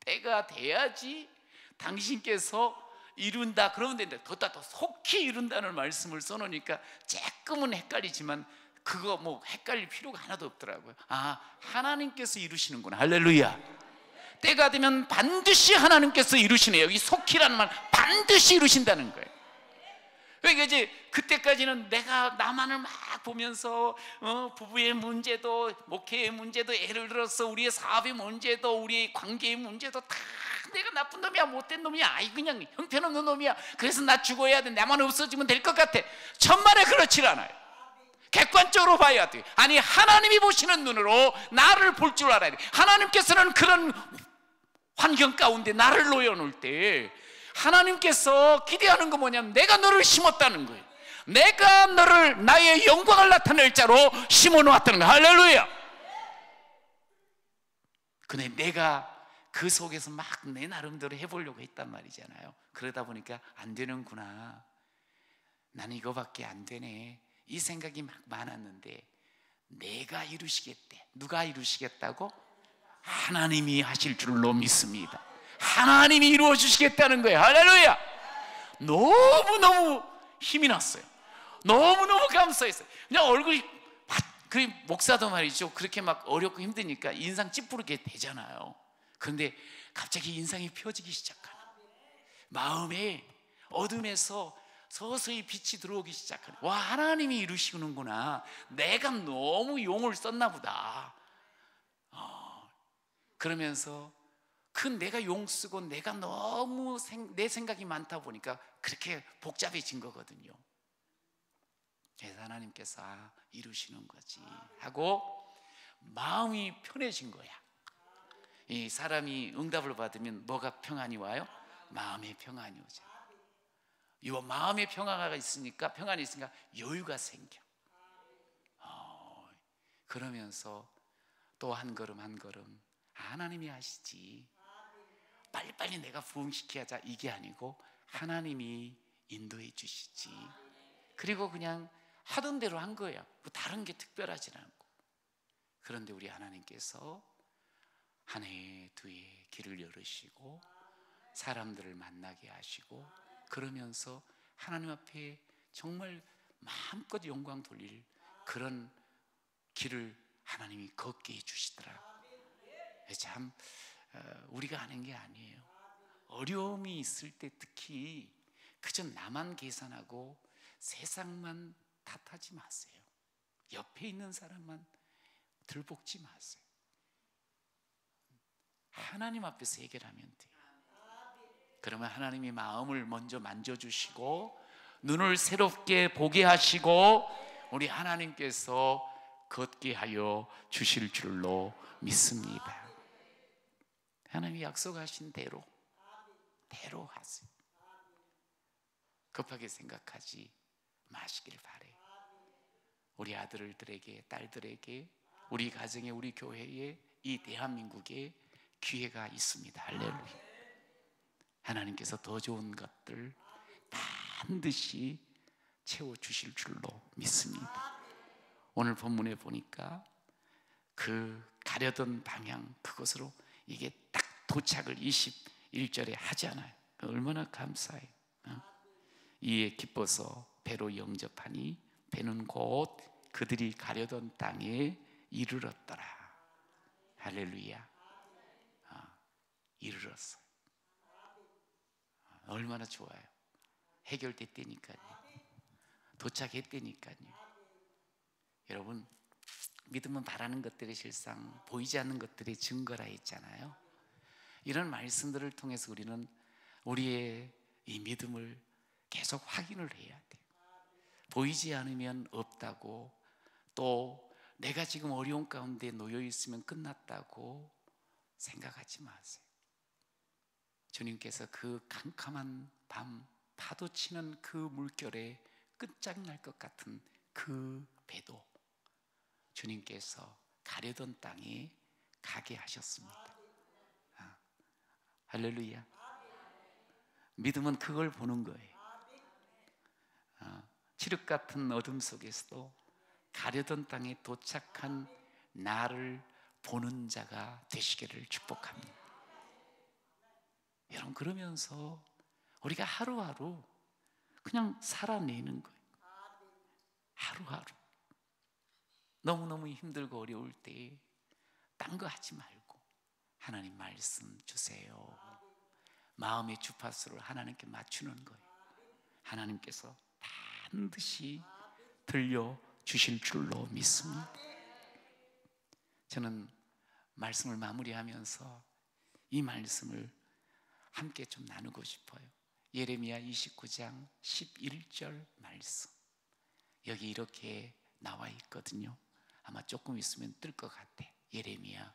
S2: 때가 돼야지 당신께서 이룬다 그러면 되는데, 더 속히 이룬다는 말씀을 써놓으니까 조금은 헷갈리지만 그거 뭐 헷갈릴 필요가 하나도 없더라고요. 아, 하나님께서 이루시는구나. 할렐루야. 때가 되면 반드시 하나님께서 이루시네요. 이 속히라는 말, 반드시 이루신다는 거예요. 그러니까 이제 그때까지는 내가 나만을 막 보면서 부부의 문제도, 목회의 문제도, 예를 들어서 우리의 사업의 문제도, 우리의 관계의 문제도 다 내가 나쁜 놈이야, 못된 놈이야, 아이 그냥 형편없는 놈이야, 그래서 나 죽어야 돼, 나만 없어지면 될 것 같아. 천만에 그렇지 않아요. 객관적으로 봐야 돼. 아니, 하나님이 보시는 눈으로 나를 볼 줄 알아야 돼. 하나님께서는 그런 환경 가운데 나를 놓여놓을 때 하나님께서 기대하는 거 뭐냐면, 내가 너를 심었다는 거예요. 내가 너를 나의 영광을 나타낼 자로 심어 놓았다는 거예요. 할렐루야. 근데 내가 그 속에서 막 내 나름대로 해보려고 했단 말이잖아요. 그러다 보니까 안 되는구나, 나는 이거밖에 안 되네, 이 생각이 막 많았는데, 내가 이루시겠대. 누가 이루시겠다고? 하나님이 하실 줄로 믿습니다. 하나님이 이루어 주시겠다는 거예요. 할렐루야. 너무너무 힘이 났어요. 너무너무 감사했어요. 그냥 얼굴이 그 목사도 말이죠, 그렇게 막 어렵고 힘드니까 인상 찌푸르게 되잖아요. 그런데 갑자기 인상이 펴지기 시작하는, 마음에 어둠에서 서서히 빛이 들어오기 시작하는, 와, 하나님이 이루시는구나, 내가 너무 용을 썼나 보다. 그러면서 내가 용 쓰고 내가 너무 내 생각이 많다 보니까 그렇게 복잡해진 거거든요. 그래서 하나님께서 이루시는 거지 하고 마음이 편해진 거야. 이 사람이 응답을 받으면 뭐가 평안이 와요? 마음의 평안이 오죠. 이 마음의 평안이 있으니까 여유가 생겨. 그러면서 또 한 걸음 한 걸음, 하나님이 하시지, 빨리빨리 내가 부흥시켜야자, 이게 아니고 하나님이 인도해 주시지. 그리고 그냥 하던 대로 한 거예요. 뭐 다른 게 특별하진 않고. 그런데 우리 하나님께서 한 해, 두 해 길을 열으시고 사람들을 만나게 하시고, 그러면서 하나님 앞에 정말 마음껏 영광 돌릴 그런 길을 하나님이 걷게 해주시더라. 참 우리가 아는 게 아니에요. 어려움이 있을 때 특히 그저 나만 계산하고 세상만 탓하지 마세요. 옆에 있는 사람만 들볶지 마세요. 하나님 앞에서 해결하면 돼요. 그러면 하나님이 마음을 먼저 만져주시고 눈을 새롭게 보게 하시고 우리 하나님께서 걷게 하여 주실 줄로 믿습니다. 하나님이 약속하신 대로 하세요. 급하게 생각하지 마시길 바래요. 우리 아들들에게, 딸들에게, 우리 가정에, 우리 교회에, 이 대한민국에 기회가 있습니다. 할렐루야. 하나님께서 더 좋은 것들 반드시 채워주실 줄로 믿습니다. 오늘 본문에 보니까 그 가려던 방향, 그것으로 이게 딱 도착을 21절에 하잖아요. 얼마나 감사해요. 이에 기뻐서 배로 영접하니 배는 곧 그들이 가려던 땅에 이르렀더라. 할렐루야. 이르렀어요. 얼마나 좋아요. 해결됐다니까요. 도착했다니까요. 여러분, 믿음은 바라는 것들이 실상 보이지 않는 것들의 증거라 했잖아요. 이런 말씀들을 통해서 우리는 우리의 이 믿음을 계속 확인을 해야 돼요. 보이지 않으면 없다고, 또 내가 지금 어려운 가운데 놓여 있으면 끝났다고 생각하지 마세요. 주님께서 그 캄캄한 밤, 파도 치는 그 물결에 끝장날 것 같은 그 배도 주님께서 가려던 땅에 가게 하셨습니다. 할렐루야. 믿음은 그걸 보는 거예요. 칠흑 같은 어둠 속에서도 가려던 땅에 도착한 나를 보는 자가 되시기를 축복합니다. 여러분, 그러면서 우리가 하루하루 그냥 살아내는 거예요. 하루하루. 너무너무 힘들고 어려울 때 딴 거 하지 말고 하나님 말씀 주세요. 마음의 주파수를 하나님께 맞추는 거예요. 하나님께서 반드시 들려주실 줄로 믿습니다. 저는 말씀을 마무리하면서 이 말씀을 함께 좀 나누고 싶어요. 예레미야 29장 11절 말씀, 여기 이렇게 나와 있거든요. 아마 조금 있으면 뜰 것 같아. 예레미야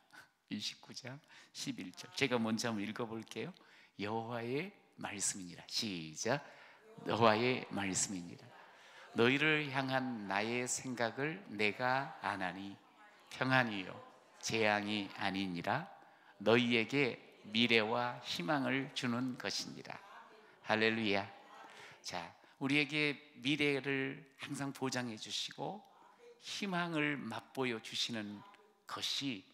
S2: 29장 11절. 제가 먼저 한번 읽어볼게요. 여호와의 말씀이니라. 시작. 여호와의 말씀이니라. 너희를 향한 나의 생각을 내가 아나니 평안이요 재앙이 아니니라. 너희에게 미래와 희망을 주는 것이니라. 할렐루야. 자, 우리에게 미래를 항상 보장해 주시고 희망을 맛보여 주시는 것이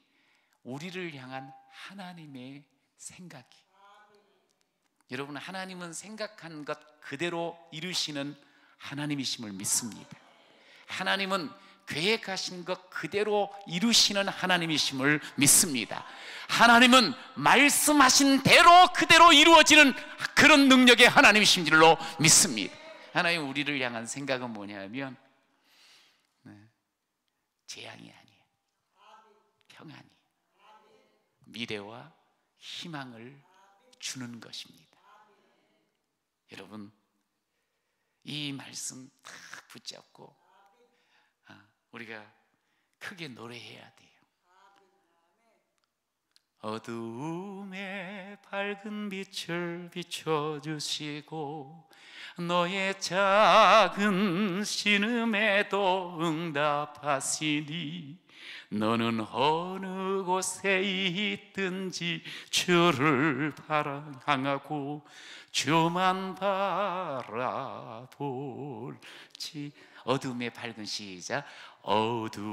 S2: 우리를 향한 하나님의 생각이. 여러분, 하나님은 생각한 것 그대로 이루시는 하나님이심을 믿습니다. 하나님은 계획하신 것 그대로 이루시는 하나님이심을 믿습니다. 하나님은 말씀하신 대로 그대로 이루어지는 그런 능력의 하나님이신 줄로 믿습니다. 하나님, 우리를 향한 생각은 뭐냐면 재앙이 아니에요. 평안이, 미래와 희망을 주는 것입니다. 여러분, 이 말씀 딱 붙잡고 우리가 크게 노래해야 돼요. 어두움에 밝은 빛을 비춰주시고 너의 작은 신음에도 응답하시니 너는 어느 곳에 있든지 주를 향하고 주만 바라볼지. 어둠의 밝은, 시작. 어두움에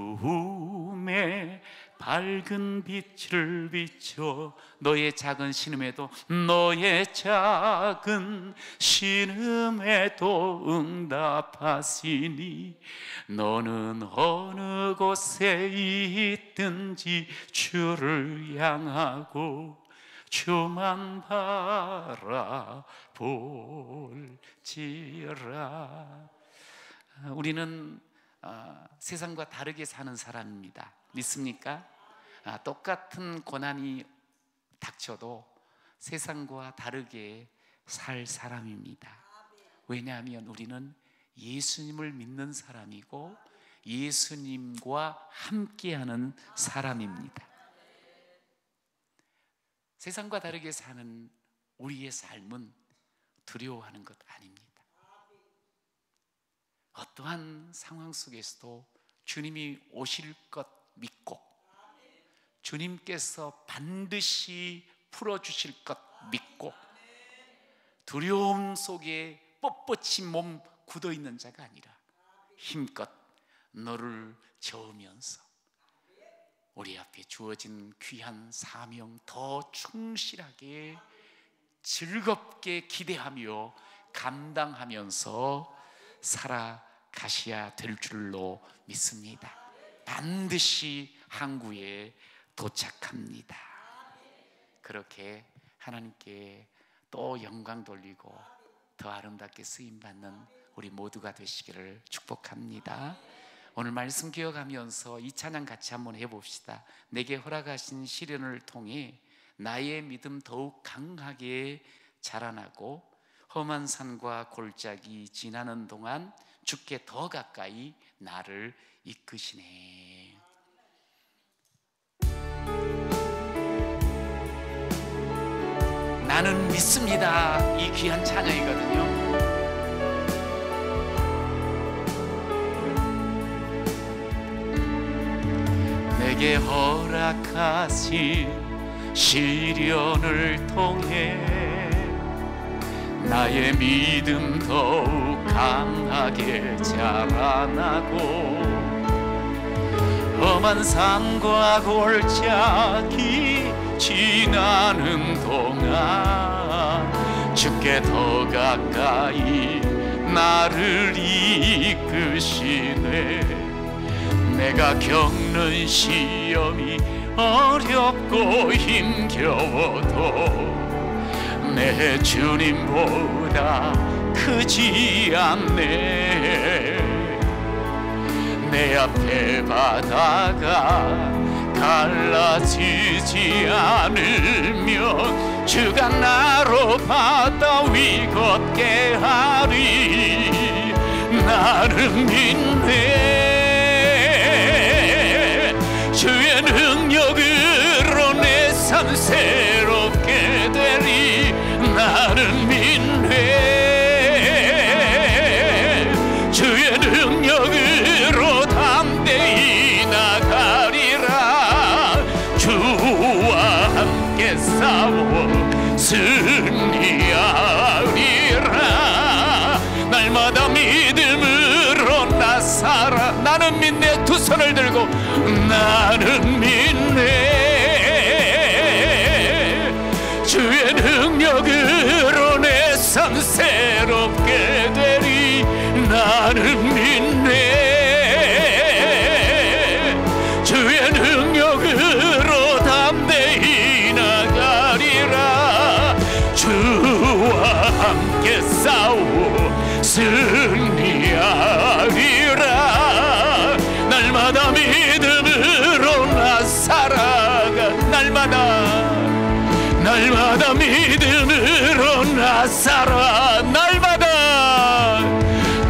S2: 밝은 빛을 비춰 너의 작은 신음에도 너의 작은 신음에도 응답하시니 너는 어느 곳에 있든지 주를 향하고 주만 바라볼지라. 우리는 세상과 다르게 사는 사람입니다. 믿습니까? 똑같은 고난이 닥쳐도 세상과 다르게 살 사람입니다. 왜냐하면 우리는 예수님을 믿는 사람이고 예수님과 함께하는 사람입니다. 세상과 다르게 사는 우리의 삶은 두려워하는 것 아닙니다. 어떠한 상황 속에서도 주님이 오실 것 믿고, 주님께서 반드시 풀어주실 것 믿고, 두려움 속에 뻣뻣이 몸 굳어있는 자가 아니라 힘껏 너를 저으면서 우리 앞에 주어진 귀한 사명 더 충실하게 즐겁게 기대하며 감당하면서 살아가셔야 될 줄로 믿습니다. 반드시 항구에 도착합니다. 그렇게 하나님께 또 영광 돌리고 더 아름답게 쓰임받는 우리 모두가 되시기를 축복합니다. 오늘 말씀 기억하면서 이 찬양 같이 한번 해봅시다. 내게 허락하신 시련을 통해 나의 믿음 더욱 강하게 자라나고 험한 산과 골짜기 지나는 동안 주께 더 가까이 나를 이끄시네. 나는 믿습니다. 이 귀한 찬양이거든요. 내게 허락하신 시련을 통해 나의 믿음 더욱 강하게 자라나고 험한 산과 골짜기 지나는 동안 주께 더 가까이 나를 이끄시네. 내가 겪는 시험이 어렵고 힘겨워도 내 주님보다 크지 않네. 내 앞에 바다가 갈라지지 않으면 주가 나로 바다 위 걷게 하리. 나는 믿네. 주의 능력으로 내 삶 새롭게 되리. 나는 믿네. 주의 능력으로 담대히 나가리라. 주와 함께 싸워 승리하리라. 날마다 믿음으로 나 살아. 나는 믿네. 두 손을 들고 나는 믿네. 주의 능력으로 내 삶 새롭게 되리. 나는 믿네. 주의 능력으로 담대히 나가리라. 주와 함께 싸워 승리하리라. 날마다 믿음으로 나 살아가. 날마다 믿음으로 나 살아.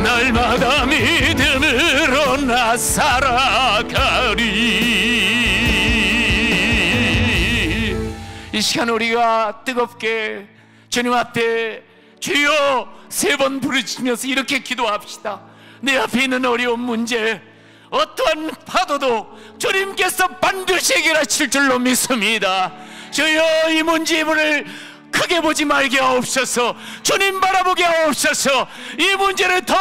S2: 날마다 믿음으로 나 살아가리. 이 시간 우리가 뜨겁게 주님 앞에 주여 세 번 부르짖으면서 이렇게 기도합시다. 내 앞에 있는 어려운 문제, 어떠한 파도도 주님께서 반드시 해결하실 줄로 믿습니다. 주여 이 문제를 크게 보지 말게 하옵소서. 주님 바라보게 하옵소서. 이 문제를 더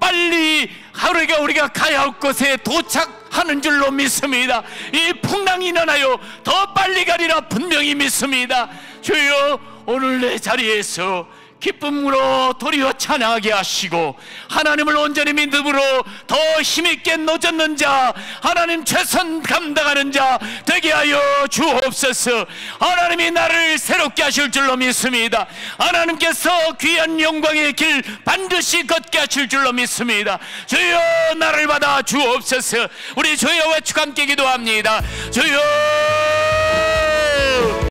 S2: 빨리 하루가 우리가 가야 할 곳에 도착하는 줄로 믿습니다. 이 풍랑이 일어나요 더 빨리 가리라 분명히 믿습니다. 주여 오늘 내 자리에서 기쁨으로 도리어 찬양하게 하시고 하나님을 온전히 믿음으로 더 힘있게 노젓는 자, 하나님 최선 감당하는 자 되게 하여 주옵소서. 하나님이 나를 새롭게 하실 줄로 믿습니다. 하나님께서 귀한 영광의 길 반드시 걷게 하실 줄로 믿습니다. 주여 나를 받아 주옵소서. 우리 주여 외치고 함께 기도합니다. 주여